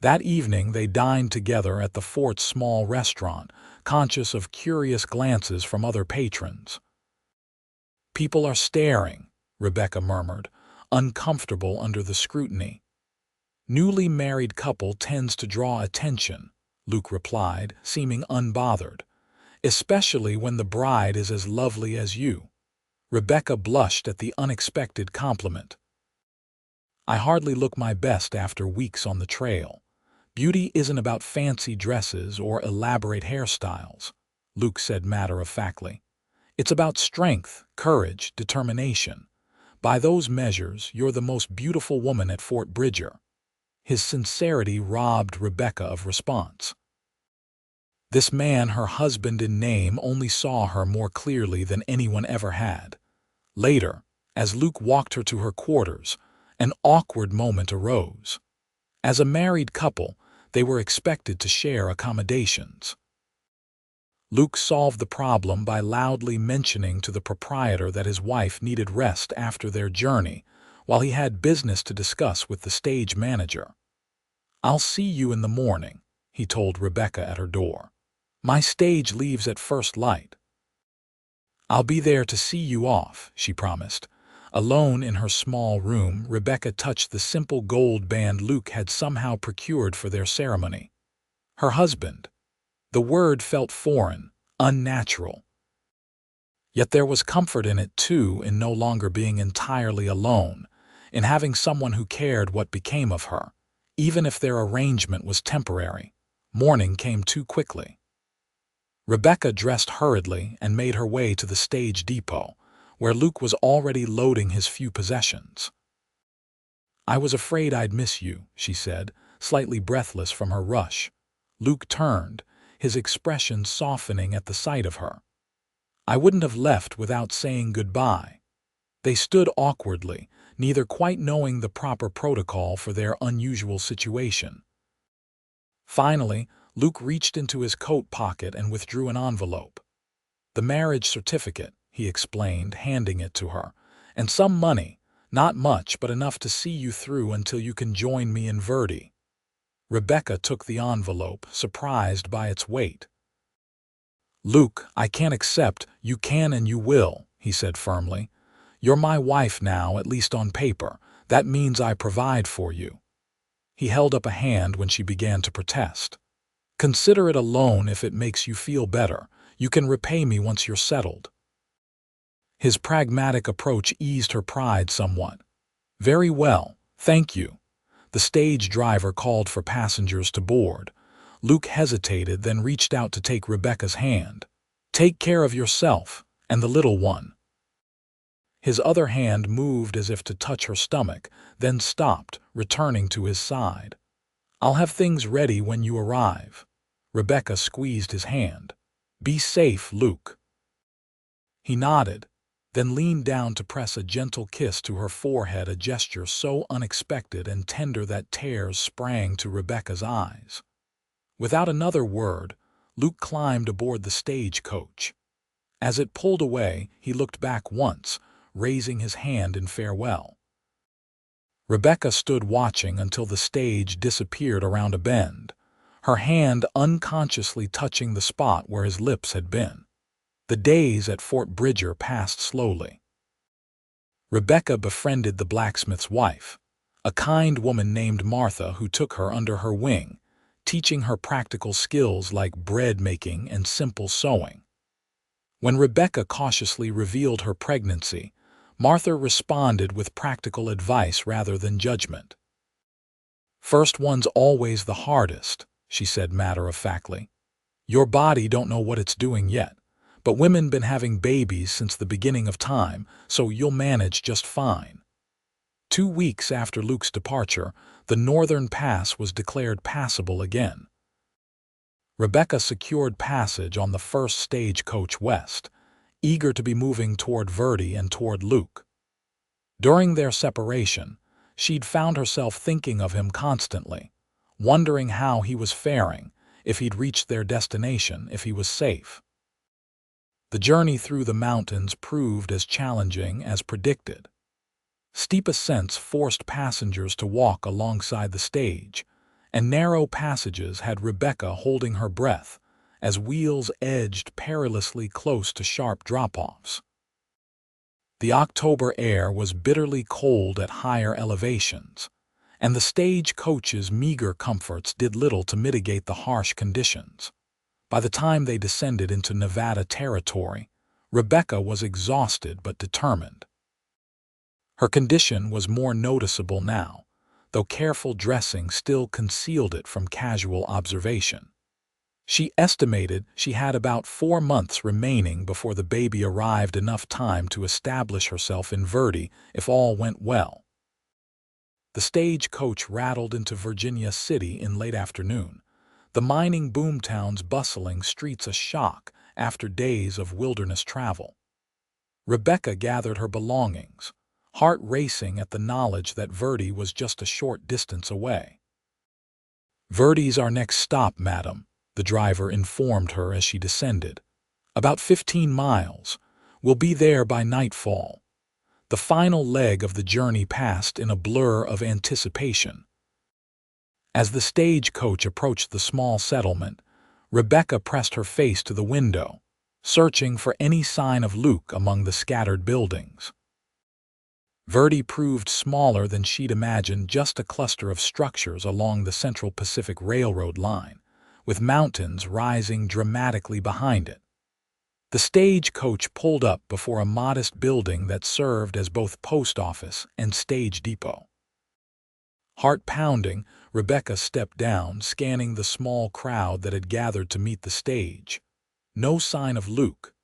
That evening they dined together at the fort's small restaurant, conscious of curious glances from other patrons. "People are staring," Rebecca murmured, uncomfortable under the scrutiny. "Newly married couple tends to draw attention," Luke replied, seeming unbothered, "especially when the bride is as lovely as you." Rebecca blushed at the unexpected compliment. "I hardly look my best after weeks on the trail. Beauty isn't about fancy dresses or elaborate hairstyles," Luke said matter-of-factly. "It's about strength, courage, determination. By those measures, you're the most beautiful woman at Fort Bridger." His sincerity robbed Rebecca of response. This man, her husband in name, only saw her more clearly than anyone ever had. Later, as Luke walked her to her quarters, an awkward moment arose. As a married couple, they were expected to share accommodations. Luke solved the problem by loudly mentioning to the proprietor that his wife needed rest after their journey, while he had business to discuss with the stage manager. "I'll see you in the morning," he told Rebecca at her door. "My stage leaves at first light." "I'll be there to see you off," she promised. Alone in her small room, Rebecca touched the simple gold band Luke had somehow procured for their ceremony. Her husband. The word felt foreign, unnatural. Yet there was comfort in it too, in no longer being entirely alone, in having someone who cared what became of her, even if their arrangement was temporary. Morning came too quickly. Rebecca dressed hurriedly and made her way to the stage depot, where Luke was already loading his few possessions. "I was afraid I'd miss you," she said, slightly breathless from her rush. Luke turned, his expression softening at the sight of her. "I wouldn't have left without saying goodbye." They stood awkwardly, neither quite knowing the proper protocol for their unusual situation. Finally, Luke reached into his coat pocket and withdrew an envelope. "The marriage certificate," he explained, handing it to her, "and some money, not much but enough to see you through until you can join me in Verdi." Rebecca took the envelope, surprised by its weight. "Luke, I can't accept." "You can and you will," he said firmly. "You're my wife now, at least on paper. That means I provide for you." He held up a hand when she began to protest. "Consider it a loan if it makes you feel better. You can repay me once you're settled." His pragmatic approach eased her pride somewhat. "Very well, thank you." The stage driver called for passengers to board. Luke hesitated, then reached out to take Rebecca's hand. "Take care of yourself, and the little one." His other hand moved as if to touch her stomach, then stopped, returning to his side. "I'll have things ready when you arrive." Rebecca squeezed his hand. "Be safe, Luke." He nodded, then leaned down to press a gentle kiss to her forehead, a gesture so unexpected and tender that tears sprang to Rebecca's eyes. Without another word, Luke climbed aboard the stagecoach. As it pulled away, he looked back once, raising his hand in farewell. Rebecca stood watching until the stage disappeared around a bend, her hand unconsciously touching the spot where his lips had been. The days at Fort Bridger passed slowly. Rebecca befriended the blacksmith's wife, a kind woman named Martha who took her under her wing, teaching her practical skills like bread making and simple sewing. When Rebecca cautiously revealed her pregnancy, Martha responded with practical advice rather than judgment. "First one's always the hardest," she said matter-of-factly. "Your body don't know what it's doing yet, but women been having babies since the beginning of time, so you'll manage just fine." 2 weeks after Luke's departure, the northern pass was declared passable again. Rebecca secured passage on the first stagecoach west, eager to be moving toward Verdi and toward Luke. During their separation, she'd found herself thinking of him constantly, wondering how he was faring, if he'd reached their destination, if he was safe. The journey through the mountains proved as challenging as predicted. Steep ascents forced passengers to walk alongside the stage, and narrow passages had Rebecca holding her breath as wheels edged perilously close to sharp drop-offs. The October air was bitterly cold at higher elevations, and the stagecoach's meager comforts did little to mitigate the harsh conditions. By the time they descended into Nevada Territory, Rebecca was exhausted but determined. Her condition was more noticeable now, though careful dressing still concealed it from casual observation. She estimated she had about 4 months remaining before the baby arrived, enough time to establish herself in Verdi if all went well. The stagecoach rattled into Virginia City in late afternoon, the mining boomtown's bustling streets a shock after days of wilderness travel. Rebecca gathered her belongings, heart racing at the knowledge that Verdi was just a short distance away. "Verdi's our next stop, madam," the driver informed her as she descended. "About 15 miles. We'll be there by nightfall." The final leg of the journey passed in a blur of anticipation. As the stagecoach approached the small settlement, Rebecca pressed her face to the window, searching for any sign of Luke among the scattered buildings. Verdi proved smaller than she'd imagined, just a cluster of structures along the Central Pacific Railroad line, with mountains rising dramatically behind it. The stagecoach pulled up before a modest building that served as both post office and stage depot. Heart pounding, Rebecca stepped down, scanning the small crowd that had gathered to meet the stage. No sign of Luke.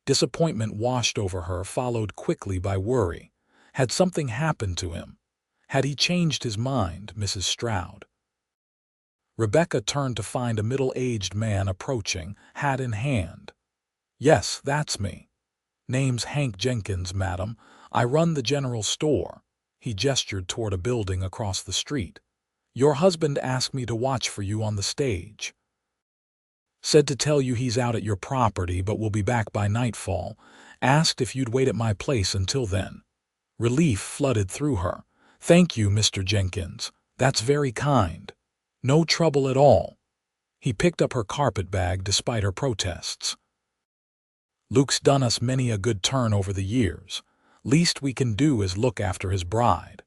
Disappointment washed over her, followed quickly by worry. Had something happened to him? Had he changed his mind, Mrs. Stroud? Rebecca turned to find a middle-aged man approaching, hat in hand. "Yes, that's me. Name's Hank Jenkins, madam. I run the general store." He gestured toward a building across the street. "Your husband asked me to watch for you on the stage. Said to tell you he's out at your property but will be back by nightfall. Asked if you'd wait at my place until then." Relief flooded through her. "Thank you, Mr. Jenkins. That's very kind. No trouble at all." He picked up her carpet bag despite her protests. "Luke's done us many a good turn over the years. Least we can do is look after his bride."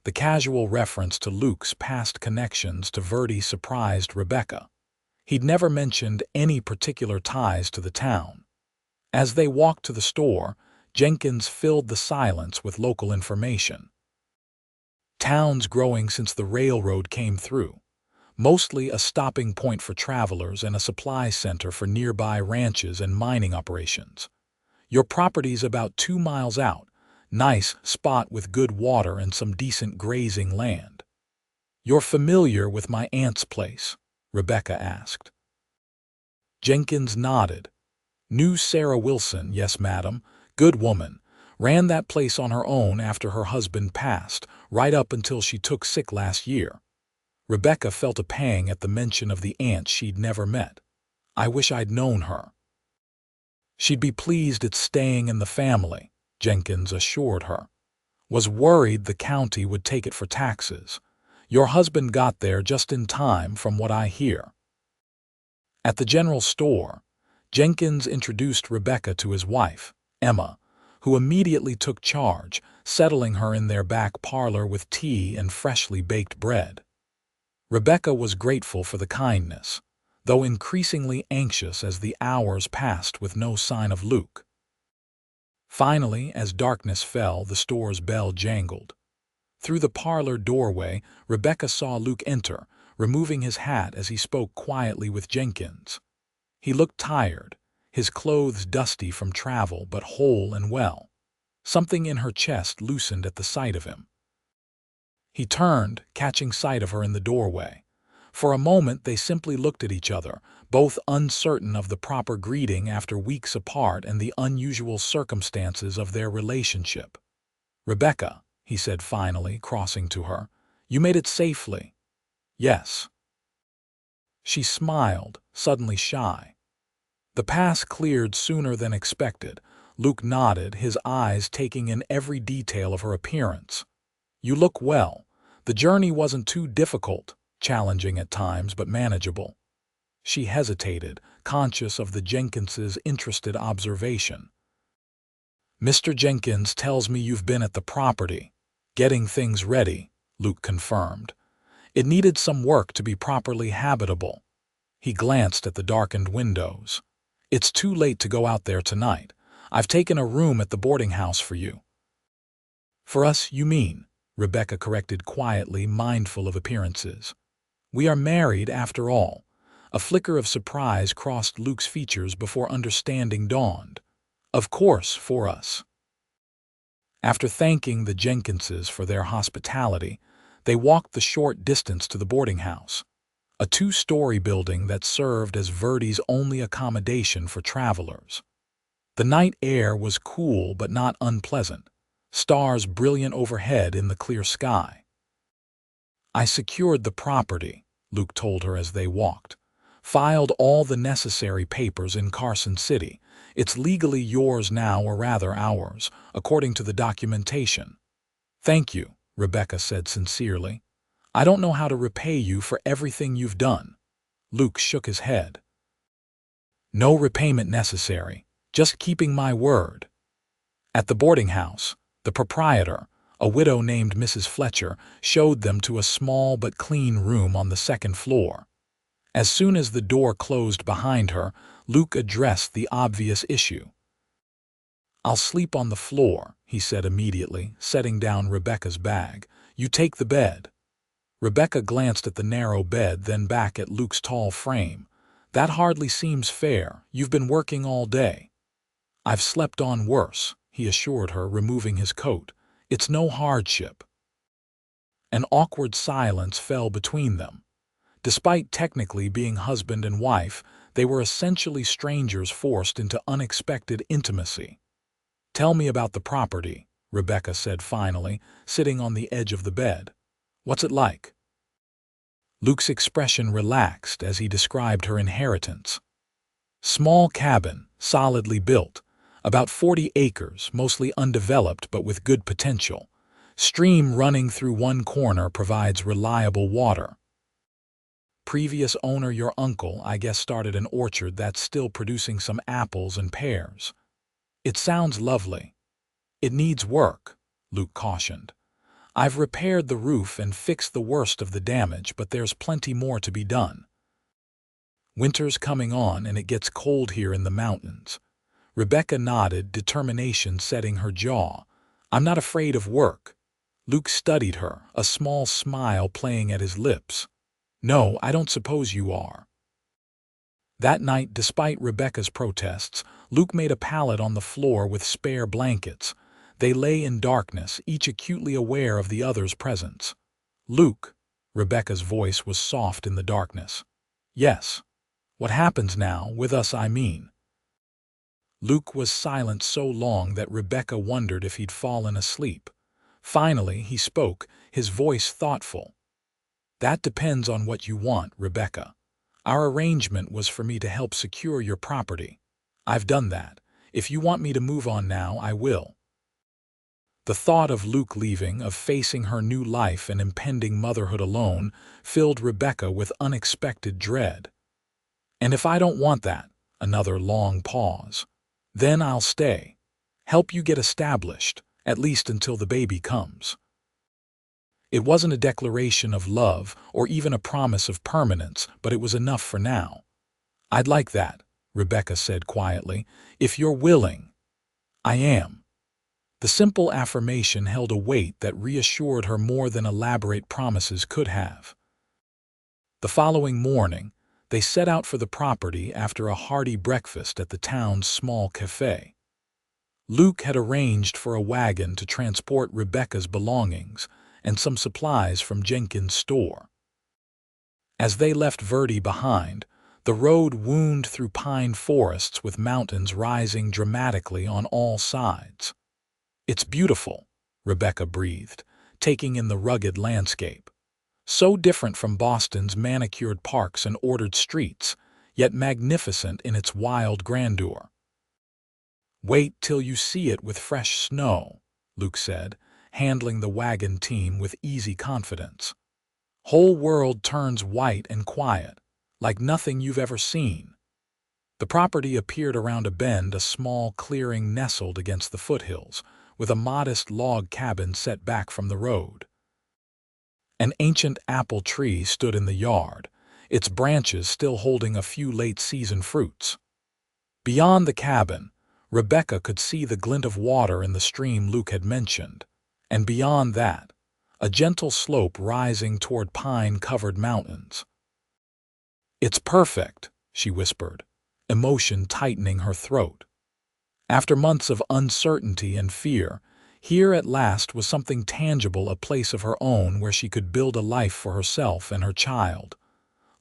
The casual reference to Luke's past connections to Verdi surprised Rebecca. He'd never mentioned any particular ties to the town. As they walked to the store, Jenkins filled the silence with local information. Town's growing since the railroad came through. Mostly a stopping point for travelers and a supply center for nearby ranches and mining operations. Your property's about 2 miles out. Nice spot with good water and some decent grazing land. "You're familiar with my aunt's place?" Rebecca asked. Jenkins nodded. "Knew Sarah Wilson, yes, madam. Good woman. Ran that place on her own after her husband passed, right up until she took sick last year. Rebecca felt a pang at the mention of the aunt she'd never met. I wish I'd known her. She'd be pleased it's staying in the family, Jenkins assured her. Was worried the county would take it for taxes. Your husband got there just in time from what I hear. At the general store, Jenkins introduced Rebecca to his wife, Emma, who immediately took charge, settling her in their back parlor with tea and freshly baked bread. Rebecca was grateful for the kindness, though increasingly anxious as the hours passed with no sign of Luke. Finally, as darkness fell, the store's bell jangled. Through the parlor doorway, Rebecca saw Luke enter, removing his hat as he spoke quietly with Jenkins. He looked tired, his clothes dusty from travel but whole and well. Something in her chest loosened at the sight of him. He turned, catching sight of her in the doorway. For a moment they simply looked at each other, both uncertain of the proper greeting after weeks apart and the unusual circumstances of their relationship. "Rebecca," he said finally, crossing to her, "you made it safely." "Yes." She smiled, suddenly shy. The pass cleared sooner than expected. Luke nodded, his eyes taking in every detail of her appearance. "You look well. The journey wasn't too difficult, challenging at times but manageable." She hesitated, conscious of the Jenkins's interested observation. "Mr. Jenkins tells me you've been at the property, getting things ready," Luke confirmed. "It needed some work to be properly habitable." He glanced at the darkened windows. "It's too late to go out there tonight. I've taken a room at the boarding house for you." "For us, you mean?" Rebecca corrected quietly, mindful of appearances. "We are married, after all." A flicker of surprise crossed Luke's features before understanding dawned. "Of course, for us." After thanking the Jenkinses for their hospitality, they walked the short distance to the boarding house, a two-story building that served as Verdi's only accommodation for travelers. The night air was cool but not unpleasant, stars brilliant overhead in the clear sky. "I secured the property," Luke told her as they walked. "Filed all the necessary papers in Carson City. It's legally yours now, or rather ours, according to the documentation." "Thank you," Rebecca said sincerely. "I don't know how to repay you for everything you've done." Luke shook his head. "No repayment necessary, just keeping my word." At the boarding house, the proprietor, a widow named Mrs. Fletcher, showed them to a small but clean room on the second floor. As soon as the door closed behind her, Luke addressed the obvious issue. "I'll sleep on the floor," he said immediately, setting down Rebecca's bag. "You take the bed." Rebecca glanced at the narrow bed, then back at Luke's tall frame. "That hardly seems fair. You've been working all day." "I've slept on worse," he assured her, removing his coat. "It's no hardship." An awkward silence fell between them. Despite technically being husband and wife, they were essentially strangers forced into unexpected intimacy. "Tell me about the property," Rebecca said finally, sitting on the edge of the bed. "What's it like?" Luke's expression relaxed as he described her inheritance. "Small cabin, solidly built. About 40 acres, mostly undeveloped but with good potential. Stream running through one corner provides reliable water. Previous owner, your uncle, I guess, started an orchard that's still producing some apples and pears." "It sounds lovely." "It needs work," Luke cautioned. "I've repaired the roof and fixed the worst of the damage, but there's plenty more to be done. Winter's coming on and it gets cold here in the mountains." Rebecca nodded, determination setting her jaw. "I'm not afraid of work." Luke studied her, a small smile playing at his lips. "No, I don't suppose you are." That night, despite Rebecca's protests, Luke made a pallet on the floor with spare blankets. They lay in darkness, each acutely aware of the other's presence. "Luke," Rebecca's voice was soft in the darkness. "Yes." "What happens now, with us I mean?" Luke was silent so long that Rebecca wondered if he'd fallen asleep. Finally, he spoke, his voice thoughtful. "That depends on what you want, Rebecca. Our arrangement was for me to help secure your property. I've done that. If you want me to move on now, I will." The thought of Luke leaving, of facing her new life and impending motherhood alone, filled Rebecca with unexpected dread. "And if I don't want that?" Another long pause. "Then I'll stay. Help you get established, at least until the baby comes." It wasn't a declaration of love or even a promise of permanence, but it was enough for now. "I'd like that," Rebecca said quietly, "if you're willing." "I am." The simple affirmation held a weight that reassured her more than elaborate promises could have. The following morning, they set out for the property after a hearty breakfast at the town's small cafe. Luke had arranged for a wagon to transport Rebecca's belongings and some supplies from Jenkins' store. As they left Verdi behind, the road wound through pine forests with mountains rising dramatically on all sides. "It's beautiful," Rebecca breathed, taking in the rugged landscape. So different from Boston's manicured parks and ordered streets, yet magnificent in its wild grandeur. "Wait till you see it with fresh snow," Luke said, handling the wagon team with easy confidence. "Whole world turns white and quiet, like nothing you've ever seen." The property appeared around a bend, a small clearing nestled against the foothills, with a modest log cabin set back from the road. An ancient apple tree stood in the yard, its branches still holding a few late-season fruits. Beyond the cabin, Rebecca could see the glint of water in the stream Luke had mentioned, and beyond that, a gentle slope rising toward pine-covered mountains. "It's perfect," she whispered, emotion tightening her throat. After months of uncertainty and fear, here at last was something tangible, a place of her own where she could build a life for herself and her child.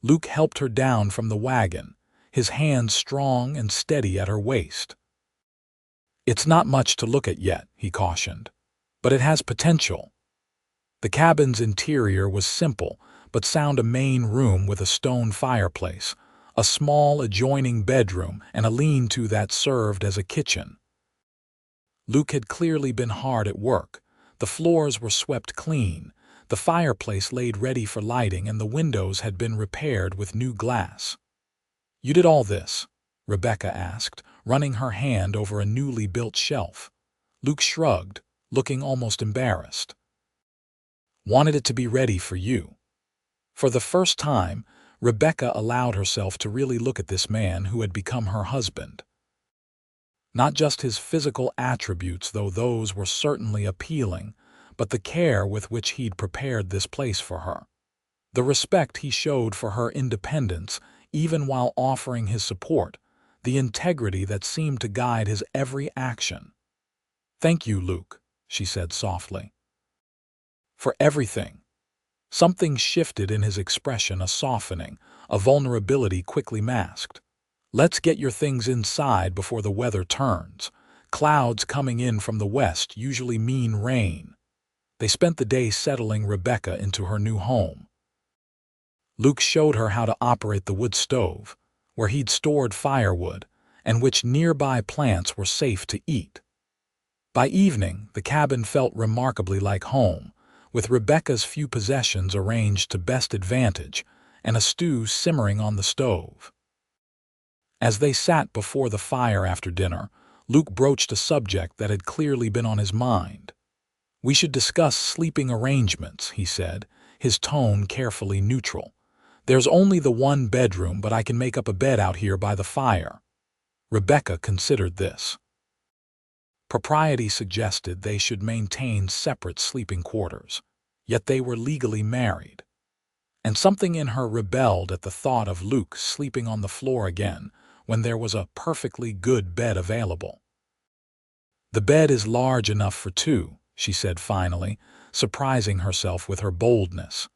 Luke helped her down from the wagon, his hands strong and steady at her waist. "It's not much to look at yet," he cautioned, "but it has potential." The cabin's interior was simple, but sound: a main room with a stone fireplace, a small adjoining bedroom, and a lean-to that served as a kitchen. Luke had clearly been hard at work. The floors were swept clean, the fireplace laid ready for lighting, and the windows had been repaired with new glass. "You did all this?" Rebecca asked, running her hand over a newly built shelf. Luke shrugged, looking almost embarrassed. "Wanted it to be ready for you." For the first time, Rebecca allowed herself to really look at this man who had become her husband. Not just his physical attributes, though those were certainly appealing, but the care with which he'd prepared this place for her. The respect he showed for her independence, even while offering his support, the integrity that seemed to guide his every action. "Thank you, Luke," she said softly. "For everything." Something shifted in his expression, a softening, a vulnerability quickly masked. "Let's get your things inside before the weather turns. Clouds coming in from the west usually mean rain." They spent the day settling Rebecca into her new home. Luke showed her how to operate the wood stove, where he'd stored firewood, and which nearby plants were safe to eat. By evening, the cabin felt remarkably like home, with Rebecca's few possessions arranged to best advantage and a stew simmering on the stove. As they sat before the fire after dinner, Luke broached a subject that had clearly been on his mind. "We should discuss sleeping arrangements," he said, his tone carefully neutral. "There's only the one bedroom, but I can make up a bed out here by the fire." Rebecca considered this. Propriety suggested they should maintain separate sleeping quarters, yet they were legally married. And something in her rebelled at the thought of Luke sleeping on the floor again when there was a perfectly good bed available. "The bed is large enough for two," she said finally, surprising herself with her boldness.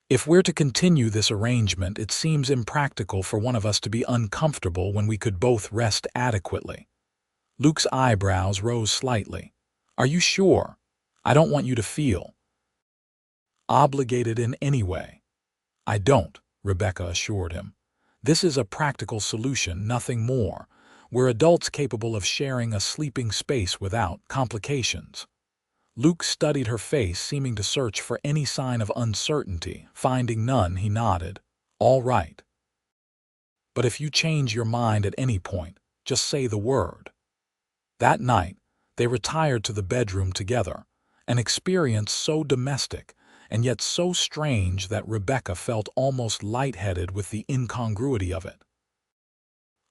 "If we're to continue this arrangement, it seems impractical for one of us to be uncomfortable when we could both rest adequately." Luke's eyebrows rose slightly. Are you sure? I don't want you to feel obligated in any way. I don't, Rebecca assured him. This is a practical solution, nothing more. We're adults capable of sharing a sleeping space without complications. Luke studied her face, seeming to search for any sign of uncertainty. Finding none, he nodded. All right. But if you change your mind at any point, just say the word. That night, they retired to the bedroom together, an experience so domestic and yet so strange that Rebecca felt almost lightheaded with the incongruity of it.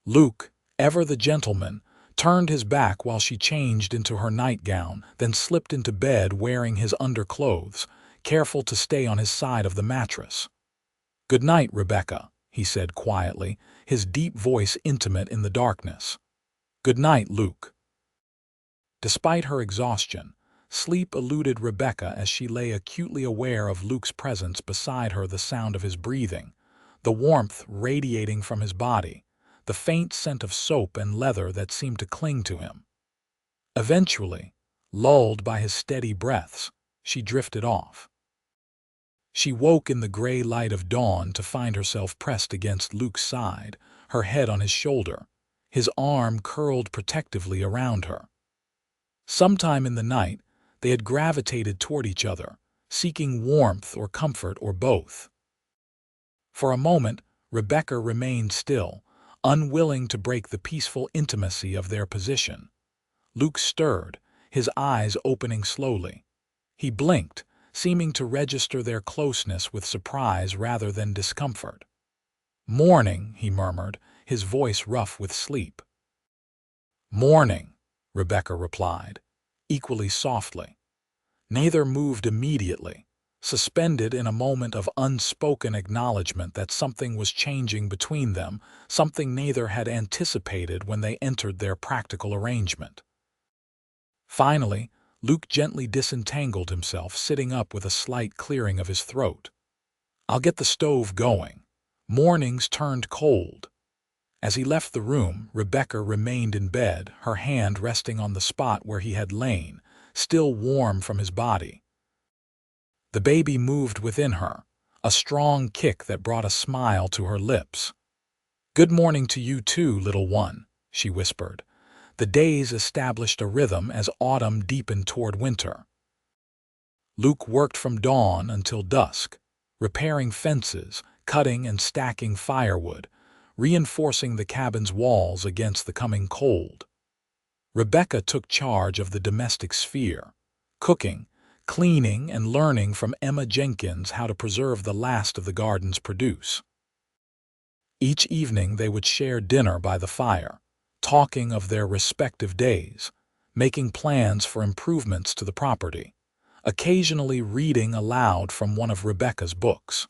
Luke, ever the gentleman, turned his back while she changed into her nightgown, then slipped into bed wearing his underclothes, careful to stay on his side of the mattress. "Good night, Rebecca," he said quietly, his deep voice intimate in the darkness. "Good night, Luke." Despite her exhaustion, sleep eluded Rebecca as she lay acutely aware of Luke's presence beside her, the sound of his breathing, the warmth radiating from his body, the faint scent of soap and leather that seemed to cling to him. Eventually, lulled by his steady breaths, she drifted off. She woke in the gray light of dawn to find herself pressed against Luke's side, her head on his shoulder, his arm curled protectively around her. Sometime in the night, they had gravitated toward each other, seeking warmth or comfort or both. For a moment, Rebecca remained still, unwilling to break the peaceful intimacy of their position. Luke stirred, his eyes opening slowly. He blinked, seeming to register their closeness with surprise rather than discomfort. "Morning," he murmured, his voice rough with sleep. "Morning," Rebecca replied, equally softly. Neither moved immediately, suspended in a moment of unspoken acknowledgement that something was changing between them, something neither had anticipated when they entered their practical arrangement. Finally, Luke gently disentangled himself, sitting up with a slight clearing of his throat. "I'll get the stove going. Mornings turned cold." As he left the room, Rebecca remained in bed, her hand resting on the spot where he had lain, still warm from his body. The baby moved within her, a strong kick that brought a smile to her lips. "Good morning to you too, little one," she whispered. The days established a rhythm as autumn deepened toward winter. Luke worked from dawn until dusk, repairing fences, cutting and stacking firewood, reinforcing the cabin's walls against the coming cold. Rebecca took charge of the domestic sphere, cooking, cleaning, and learning from Emma Jenkins how to preserve the last of the garden's produce. Each evening they would share dinner by the fire, talking of their respective days, making plans for improvements to the property, occasionally reading aloud from one of Rebecca's books.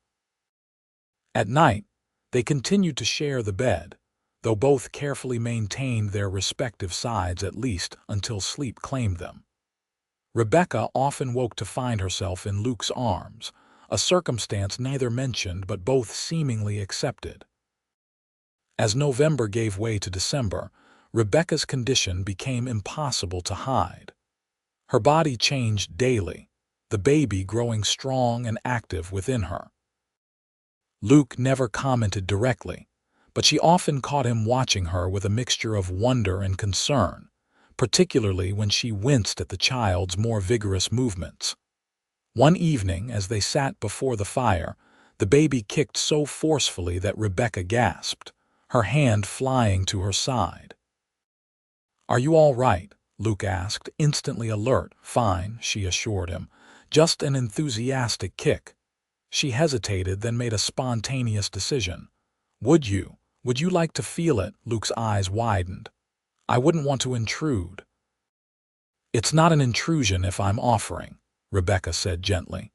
At night, they continued to share the bed, though both carefully maintained their respective sides at least until sleep claimed them. Rebecca often woke to find herself in Luke's arms, a circumstance neither mentioned but both seemingly accepted. As November gave way to December, Rebecca's condition became impossible to hide. Her body changed daily, the baby growing strong and active within her. Luke never commented directly, but she often caught him watching her with a mixture of wonder and concern, particularly when she winced at the child's more vigorous movements. One evening, as they sat before the fire, the baby kicked so forcefully that Rebecca gasped, her hand flying to her side. "Are you all right?" Luke asked, instantly alert. "Fine," she assured him. "Just an enthusiastic kick." She hesitated, then made a spontaneous decision. Would you like to feel it?" Luke's eyes widened. "I wouldn't want to intrude." "It's not an intrusion if I'm offering," Rebecca said gently.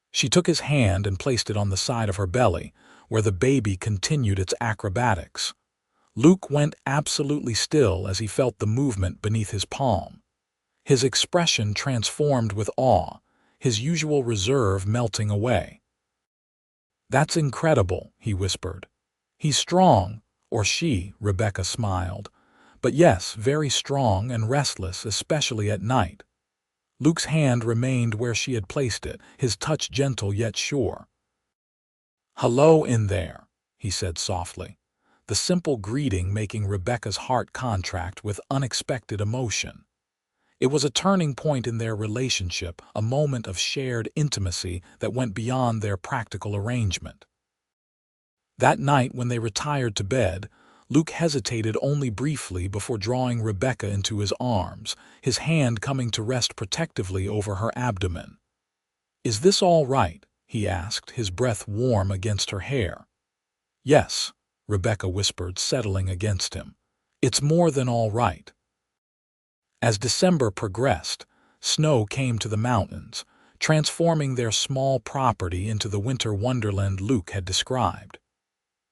She took his hand and placed it on the side of her belly, where the baby continued its acrobatics. Luke went absolutely still as he felt the movement beneath his palm. His expression transformed with awe, his usual reserve melting away. "That's incredible," he whispered. "He's strong, or she," Rebecca smiled, But yes, very strong and restless, especially at night. Luke's hand remained where she had placed it, his touch gentle yet sure. "Hello in there," he said softly, the simple greeting making Rebecca's heart contract with unexpected emotion. It was a turning point in their relationship, a moment of shared intimacy that went beyond their practical arrangement. That night when they retired to bed, Luke hesitated only briefly before drawing Rebecca into his arms, his hand coming to rest protectively over her abdomen. "Is this all right?" he asked, his breath warm against her hair. "Yes," Rebecca whispered, settling against him. "It's more than all right." As December progressed, snow came to the mountains, transforming their small property into the winter wonderland Luke had described.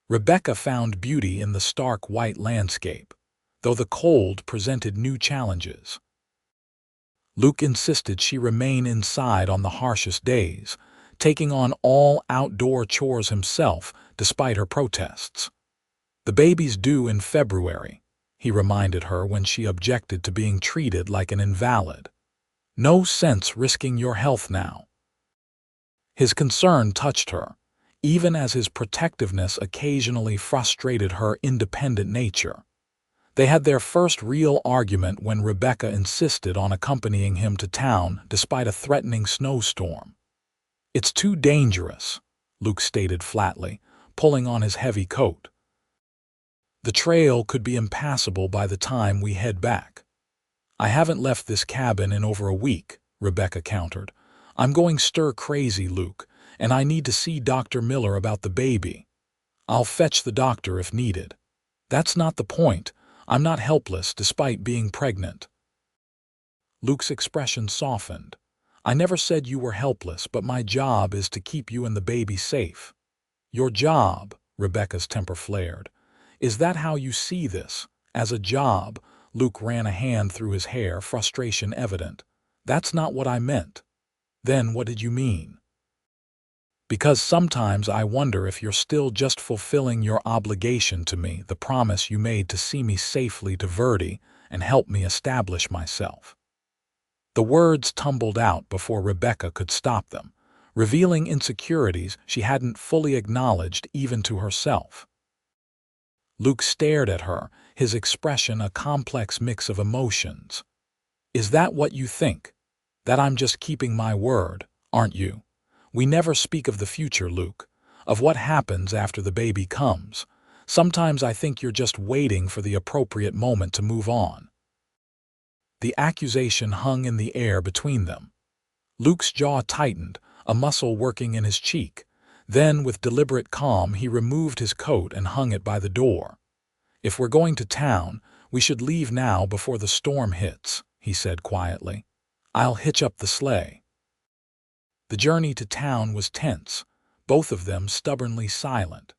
Rebecca found beauty in the stark white landscape, though the cold presented new challenges. Luke insisted she remain inside on the harshest days, taking on all outdoor chores himself despite her protests. "The baby's due in February," he reminded her when she objected to being treated like an invalid. "No sense risking your health now." His concern touched her, even as his protectiveness occasionally frustrated her independent nature. They had their first real argument when Rebecca insisted on accompanying him to town despite a threatening snowstorm. "It's too dangerous," Luke stated flatly, pulling on his heavy coat. "The trail could be impassable by the time we head back." "I haven't left this cabin in over a week," Rebecca countered. "I'm going stir-crazy, Luke, and I need to see Dr. Miller about the baby. I'll fetch the doctor if needed." "That's not the point. I'm not helpless despite being pregnant." Luke's expression softened. "I never said you were helpless, but my job is to keep you and the baby safe." "Your job?" Rebecca's temper flared. "Is that how you see this? As a job?" Luke ran a hand through his hair, frustration evident. "That's not what I meant." "Then what did you mean?" "Because sometimes I wonder if you're still just fulfilling your obligation to me, the promise you made to see me safely to Verdi and help me establish myself." The words tumbled out before Rebecca could stop them, revealing insecurities she hadn't fully acknowledged even to herself. Luke stared at her, his expression a complex mix of emotions. "Is that what you think? That I'm just keeping my word, aren't you? We never speak of the future, Luke, of what happens after the baby comes. Sometimes I think you're just waiting for the appropriate moment to move on." The accusation hung in the air between them. Luke's jaw tightened, a muscle working in his cheek. Then, with deliberate calm, he removed his coat and hung it by the door. "If we're going to town, we should leave now before the storm hits," he said quietly. "I'll hitch up the sleigh." The journey to town was tense, both of them stubbornly silent.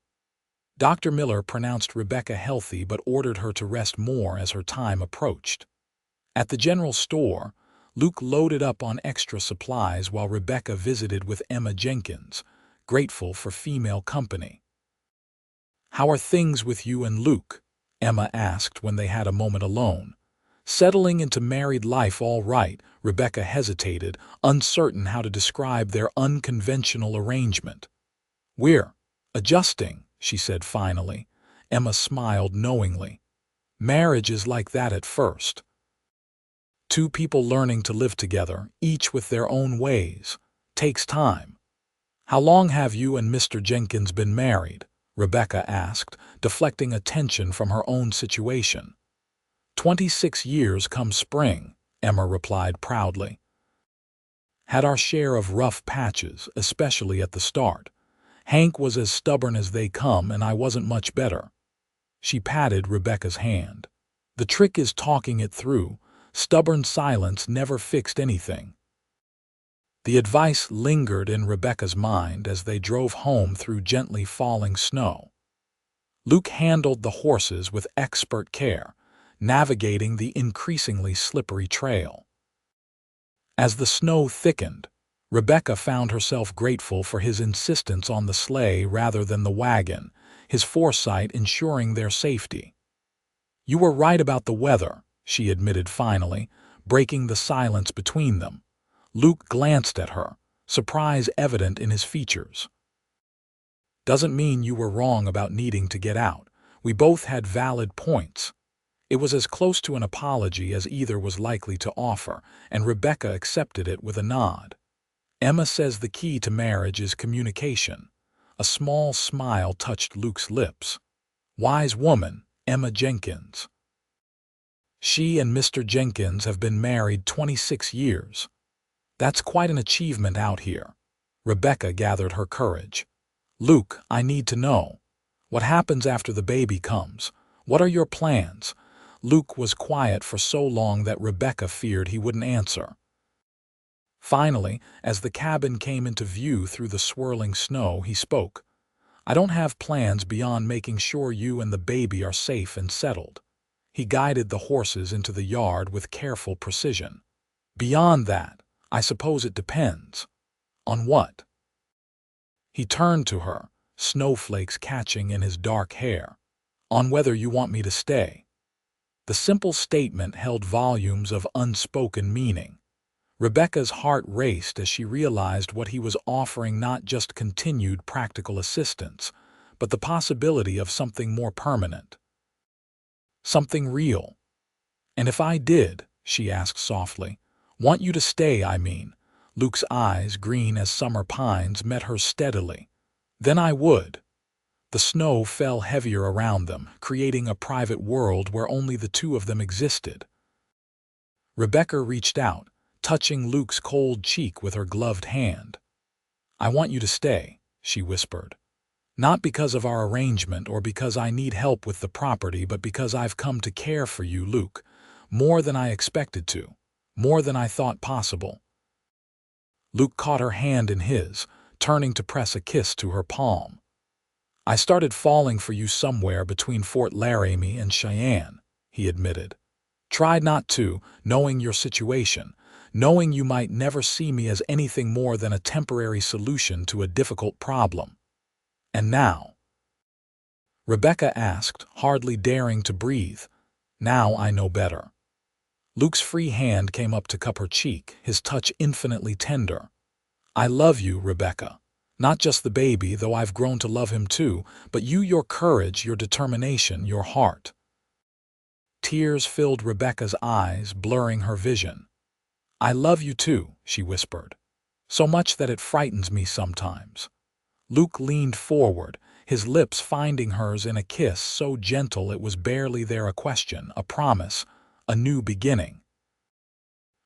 Dr. Miller pronounced Rebecca healthy but ordered her to rest more as her time approached. At the general store, Luke loaded up on extra supplies while Rebecca visited with Emma Jenkins, grateful for female company. "How are things with you and Luke?" Emma asked when they had a moment alone. "Settling into married life all right?" Rebecca hesitated, uncertain how to describe their unconventional arrangement. "We're adjusting," she said finally. Emma smiled knowingly. "Marriage is like that at first. Two people learning to live together, each with their own ways. Takes time." "How long have you and Mr. Jenkins been married?" Rebecca asked, deflecting attention from her own situation. 26 years come spring," Emma replied proudly. "Had our share of rough patches, especially at the start. Hank was as stubborn as they come and I wasn't much better." She patted Rebecca's hand. "The trick is talking it through. Stubborn silence never fixed anything." The advice lingered in Rebecca's mind as they drove home through gently falling snow. Luke handled the horses with expert care, navigating the increasingly slippery trail. As the snow thickened, Rebecca found herself grateful for his insistence on the sleigh rather than the wagon, his foresight ensuring their safety. You were right about the weather, she admitted finally, breaking the silence between them. Luke glanced at her, surprise evident in his features. Doesn't mean you were wrong about needing to get out. We both had valid points. It was as close to an apology as either was likely to offer, and Rebecca accepted it with a nod. Emma says the key to marriage is communication. A small smile touched Luke's lips. Wise woman, Emma Jenkins. She and Mr. Jenkins have been married 26 years. That's quite an achievement out here. Rebecca gathered her courage. Luke, I need to know. What happens after the baby comes? What are your plans? Luke was quiet for so long that Rebecca feared he wouldn't answer. Finally, as the cabin came into view through the swirling snow, he spoke. I don't have plans beyond making sure you and the baby are safe and settled. He guided the horses into the yard with careful precision. Beyond that, I suppose it depends. On what? He turned to her, snowflakes catching in his dark hair. On whether you want me to stay. The simple statement held volumes of unspoken meaning. Rebecca's heart raced as she realized what he was offering, not just continued practical assistance, but the possibility of something more permanent. Something real. And if I did, she asked softly, want you to stay, I mean. Luke's eyes, green as summer pines, met hers steadily. Then I would. The snow fell heavier around them, creating a private world where only the two of them existed. Rebecca reached out, touching Luke's cold cheek with her gloved hand. I want you to stay, she whispered. Not because of our arrangement or because I need help with the property, but because I've come to care for you, Luke, more than I expected to, more than I thought possible. Luke caught her hand in his, turning to press a kiss to her palm. I started falling for you somewhere between Fort Laramie and Cheyenne, he admitted. Tried not to, knowing your situation, knowing you might never see me as anything more than a temporary solution to a difficult problem. And now? Rebecca asked, hardly daring to breathe. Now I know better. Luke's free hand came up to cup her cheek, his touch infinitely tender. I love you, Rebecca. Not just the baby, though I've grown to love him too, but you, your courage, your determination, your heart. Tears filled Rebecca's eyes, blurring her vision. I love you too, she whispered. So much that it frightens me sometimes. Luke leaned forward, his lips finding hers in a kiss so gentle it was barely there, a question, a promise, a new beginning.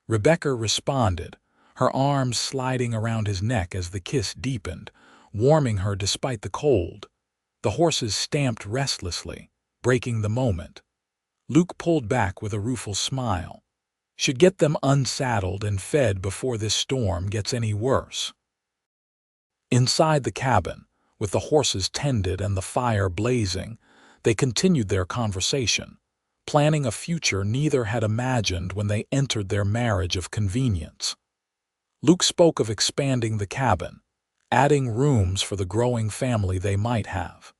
Rebecca responded, her arms sliding around his neck as the kiss deepened, warming her despite the cold. The horses stamped restlessly, breaking the moment. Luke pulled back with a rueful smile. Should get them unsaddled and fed before this storm gets any worse. Inside the cabin, with the horses tended and the fire blazing, they continued their conversation, planning a future neither had imagined when they entered their marriage of convenience. Luke spoke of expanding the cabin, adding rooms for the growing family they might have.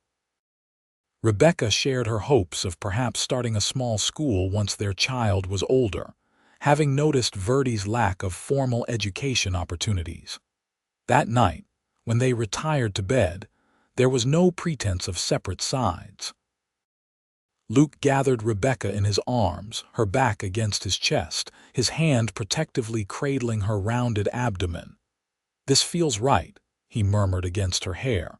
Rebecca shared her hopes of perhaps starting a small school once their child was older, having noticed Verdi's lack of formal education opportunities. That night, when they retired to bed, there was no pretense of separate sides. Luke gathered Rebecca in his arms, her back against his chest, his hand protectively cradling her rounded abdomen. This feels right, he murmured against her hair.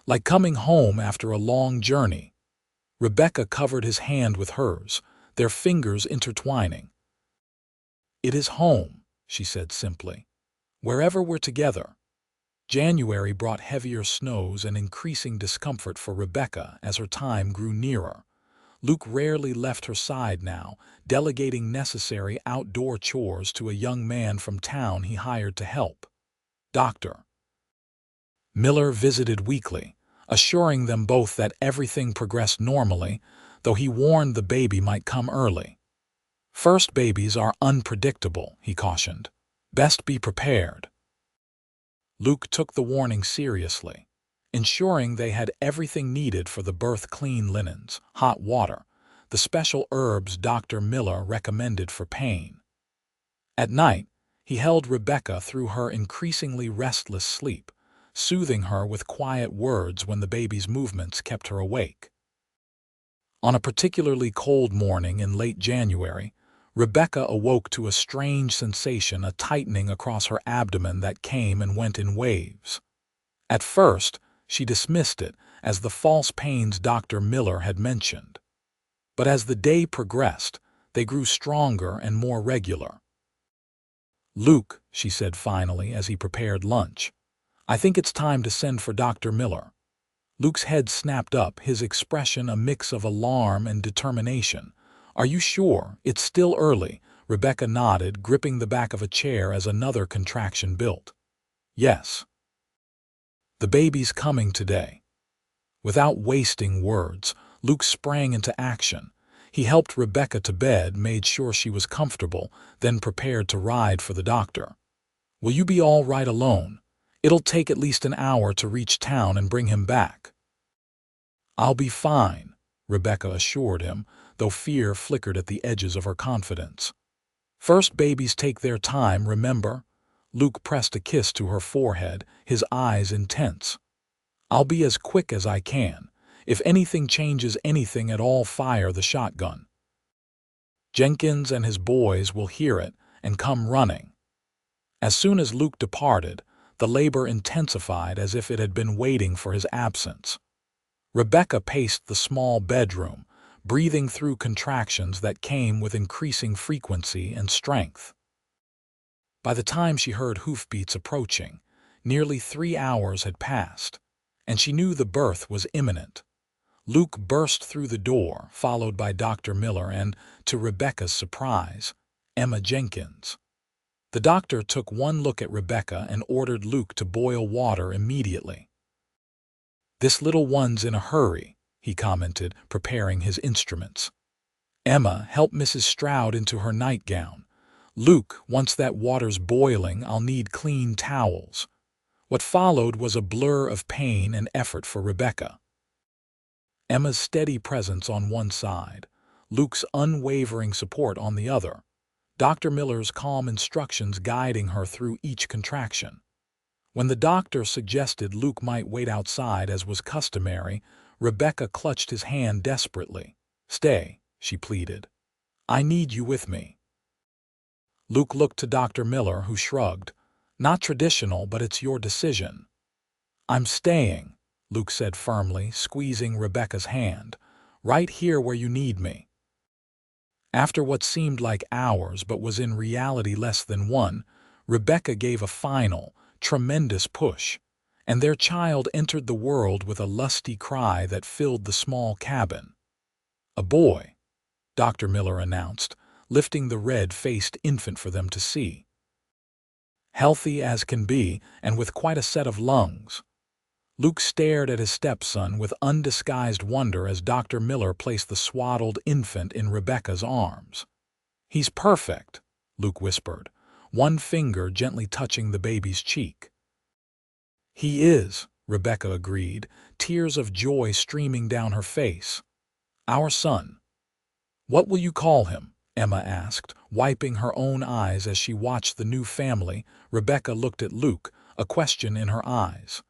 Like coming home after a long journey. Rebecca covered his hand with hers, their fingers intertwining. It is home, she said simply. Wherever we're together. January brought heavier snows and increasing discomfort for Rebecca as her time grew nearer. Luke rarely left her side now, delegating necessary outdoor chores to a young man from town he hired to help. Dr. Miller visited weekly, assuring them both that everything progressed normally, though he warned the baby might come early. First babies are unpredictable, he cautioned. Best be prepared. Luke took the warning seriously, ensuring they had everything needed for the birth: clean linens, hot water, the special herbs Dr. Miller recommended for pain. At night, he held Rebecca through her increasingly restless sleep, soothing her with quiet words when the baby's movements kept her awake. On a particularly cold morning in late January, Rebecca awoke to a strange sensation, a tightening across her abdomen that came and went in waves. At first, she dismissed it as the false pains Dr. Miller had mentioned. But as the day progressed, they grew stronger and more regular. "Luke," she said finally as he prepared lunch, "I think it's time to send for Dr. Miller." Luke's head snapped up, his expression a mix of alarm and determination. "Are you sure? It's still early." Rebecca nodded, gripping the back of a chair as another contraction built. "Yes. The baby's coming today." Without wasting words, Luke sprang into action. He helped Rebecca to bed, made sure she was comfortable, then prepared to ride for the doctor. "Will you be all right alone? It'll take at least an hour to reach town and bring him back." "I'll be fine," Rebecca assured him, though fear flickered at the edges of her confidence. "First babies take their time, remember?" Luke pressed a kiss to her forehead, his eyes intense. "I'll be as quick as I can. If anything changes anything at all, fire the shotgun. Jenkins and his boys will hear it and come running." As soon as Luke departed, the labor intensified as if it had been waiting for his absence. Rebecca paced the small bedroom, breathing through contractions that came with increasing frequency and strength. By the time she heard hoofbeats approaching, nearly 3 hours had passed, and she knew the birth was imminent. Luke burst through the door, followed by Dr. Miller and, to Rebecca's surprise, Emma Jenkins. The doctor took one look at Rebecca and ordered Luke to boil water immediately. "This little one's in a hurry," he commented, preparing his instruments. "Emma, help Mrs. Stroud into her nightgown. Luke, once that water's boiling, I'll need clean towels." What followed was a blur of pain and effort for Rebecca. Emma's steady presence on one side, Luke's unwavering support on the other, Dr. Miller's calm instructions guiding her through each contraction. When the doctor suggested Luke might wait outside as was customary, Rebecca clutched his hand desperately. "Stay," she pleaded. "I need you with me." Luke looked to Dr. Miller, who shrugged. "Not traditional, but it's your decision." "I'm staying," Luke said firmly, squeezing Rebecca's hand. "Right here where you need me." After what seemed like hours but was in reality less than one, Rebecca gave a final, tremendous push, and their child entered the world with a lusty cry that filled the small cabin. "A boy," Dr. Miller announced, lifting the red-faced infant for them to see. "Healthy as can be, and with quite a set of lungs." Luke stared at his stepson with undisguised wonder as Dr. Miller placed the swaddled infant in Rebecca's arms. "He's perfect," Luke whispered, one finger gently touching the baby's cheek. "He is," Rebecca agreed, tears of joy streaming down her face. "Our son." "What will you call him?" Emma asked, wiping her own eyes as she watched the new family. Rebecca looked at Luke, a question in her eyes.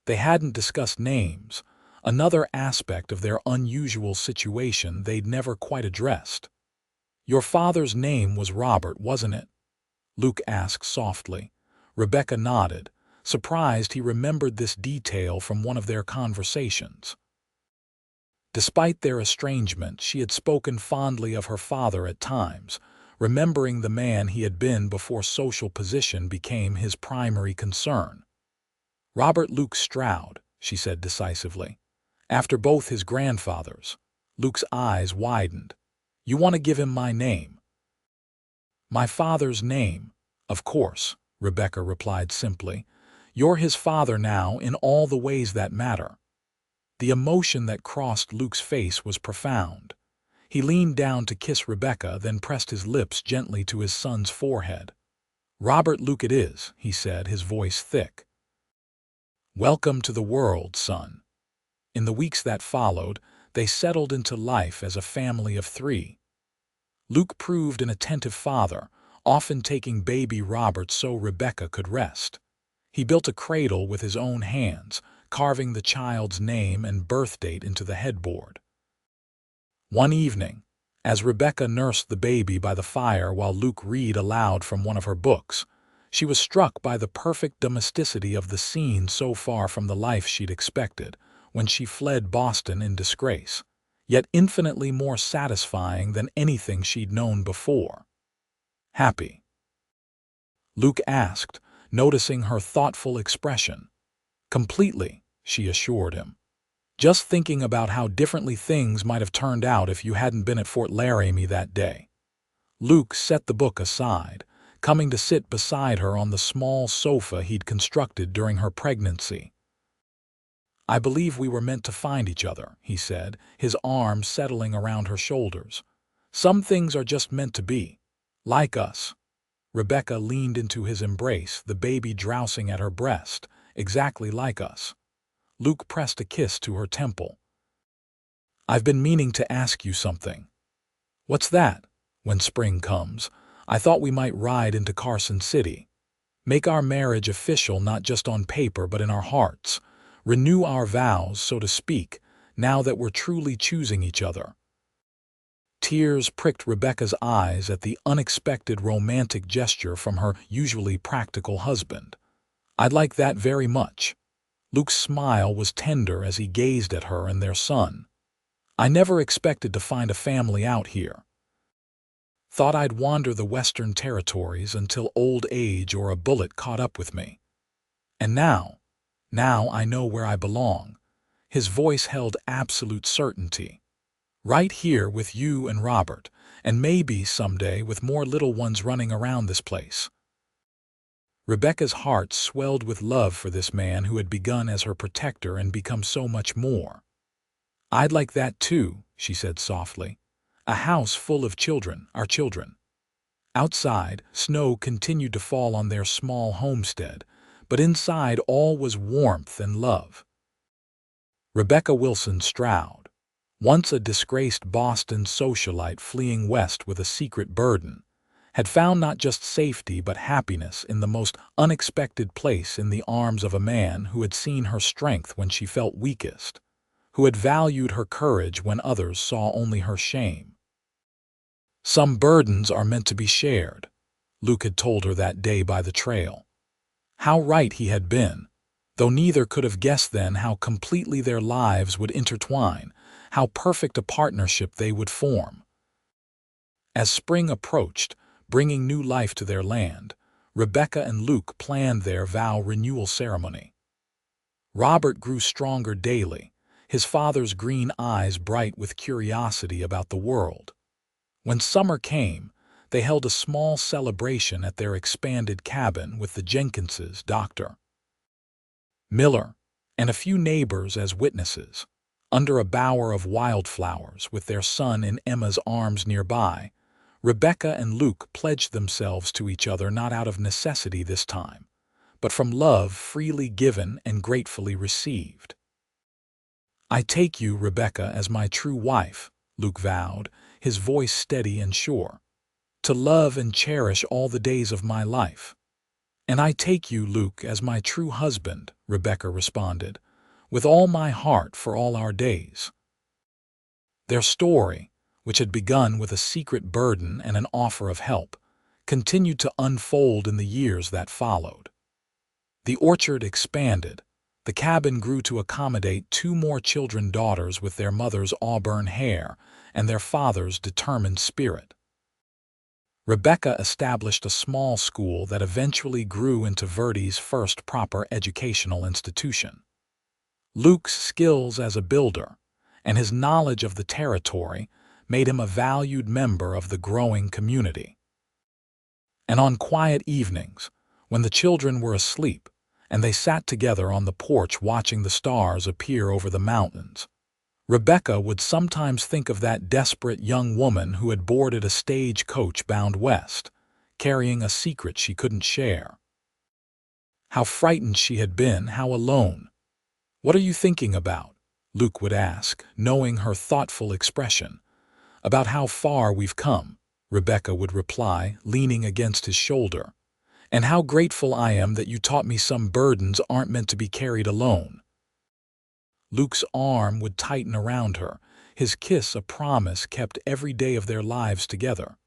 They hadn't discussed names, another aspect of their unusual situation they'd never quite addressed. "Your father's name was Robert, wasn't it?" Luke asked softly. Rebecca nodded, surprised he remembered this detail from one of their conversations. Despite their estrangement, she had spoken fondly of her father at times, remembering the man he had been before social position became his primary concern. "Robert Luke Stroud," she said decisively. "After both his grandfathers." Luke's eyes widened. "You want to give him my name?" "My father's name, of course," Rebecca replied simply. "You're his father now in all the ways that matter." The emotion that crossed Luke's face was profound. He leaned down to kiss Rebecca, then pressed his lips gently to his son's forehead. "Robert Luke it is," he said, his voice thick. "Welcome to the world, son." In the weeks that followed, they settled into life as a family of 3. Luke proved an attentive father, often taking baby Robert so Rebecca could rest. He built a cradle with his own hands, carving the child's name and birth date into the headboard. One evening, as Rebecca nursed the baby by the fire while Luke read aloud from one of her books, she was struck by the perfect domesticity of the scene, so far from the life she'd expected when she fled Boston in disgrace, yet infinitely more satisfying than anything she'd known before. "Happy?" Luke asked, noticing her thoughtful expression. "Completely," she assured him. "Just thinking about how differently things might have turned out if you hadn't been at Fort Laramie that day." Luke set the book aside, coming to sit beside her on the small sofa he'd constructed during her pregnancy. "I believe we were meant to find each other," he said, his arms settling around her shoulders. "Some things are just meant to be. Like us." Rebecca leaned into his embrace, the baby drowsing at her breast, exactly like us. Luke pressed a kiss to her temple. "I've been meaning to ask you something." "What's that?" "When spring comes, I thought we might ride into Carson City. Make our marriage official not just on paper but in our hearts. Renew our vows, so to speak, now that we're truly choosing each other." Tears pricked Rebecca's eyes at the unexpected romantic gesture from her usually practical husband. "I'd like that very much." Luke's smile was tender as he gazed at her and their son. "I never expected to find a family out here. Thought I'd wander the Western Territories until old age or a bullet caught up with me. And now I know where I belong." His voice held absolute certainty. "Right here with you and Robert, and maybe someday with more little ones running around this place." Rebecca's heart swelled with love for this man who had begun as her protector and become so much more. "I'd like that too," she said softly. "A house full of children, our children." Outside, snow continued to fall on their small homestead, but inside all was warmth and love. Rebecca Wilson Stroud, once a disgraced Boston socialite fleeing west with a secret burden, had found not just safety but happiness in the most unexpected place, in the arms of a man who had seen her strength when she felt weakest, who had valued her courage when others saw only her shame. "Some burdens are meant to be shared," Luke had told her that day by the trail. How right he had been, though neither could have guessed then how completely their lives would intertwine, how perfect a partnership they would form. As spring approached, bringing new life to their land, Rebecca and Luke planned their vow renewal ceremony. Robert grew stronger daily, his father's green eyes bright with curiosity about the world. When summer came, they held a small celebration at their expanded cabin with the Jenkinses, Dr. Miller, and a few neighbors as witnesses. Under a bower of wildflowers, with their son in Emma's arms nearby, Rebecca and Luke pledged themselves to each other not out of necessity this time, but from love freely given and gratefully received. "I take you, Rebecca, as my true wife," Luke vowed, his voice steady and sure, "to love and cherish all the days of my life." "And I take you, Luke, as my true husband," Rebecca responded, "with all my heart for all our days." Their story, which had begun with a secret burden and an offer of help, continued to unfold in the years that followed. The orchard expanded. The cabin grew to accommodate 2 more children, daughters with their mother's auburn hair and their father's determined spirit. Rebecca established a small school that eventually grew into Verdi's first proper educational institution. Luke's skills as a builder and his knowledge of the territory made him a valued member of the growing community. And on quiet evenings, when the children were asleep and they sat together on the porch watching the stars appear over the mountains, Rebecca would sometimes think of that desperate young woman who had boarded a stagecoach bound west, carrying a secret she couldn't share. How frightened she had been, how alone. "What are you thinking about?" Luke would ask, knowing her thoughtful expression. About how far we've come, Rebecca would reply, leaning against his shoulder. And how grateful I am that you taught me some burdens aren't meant to be carried alone. Luke's arm would tighten around her, his kiss a promise kept every day of their lives together.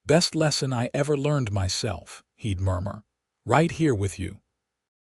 Best lesson I ever learned myself, he'd murmur. Right here with you,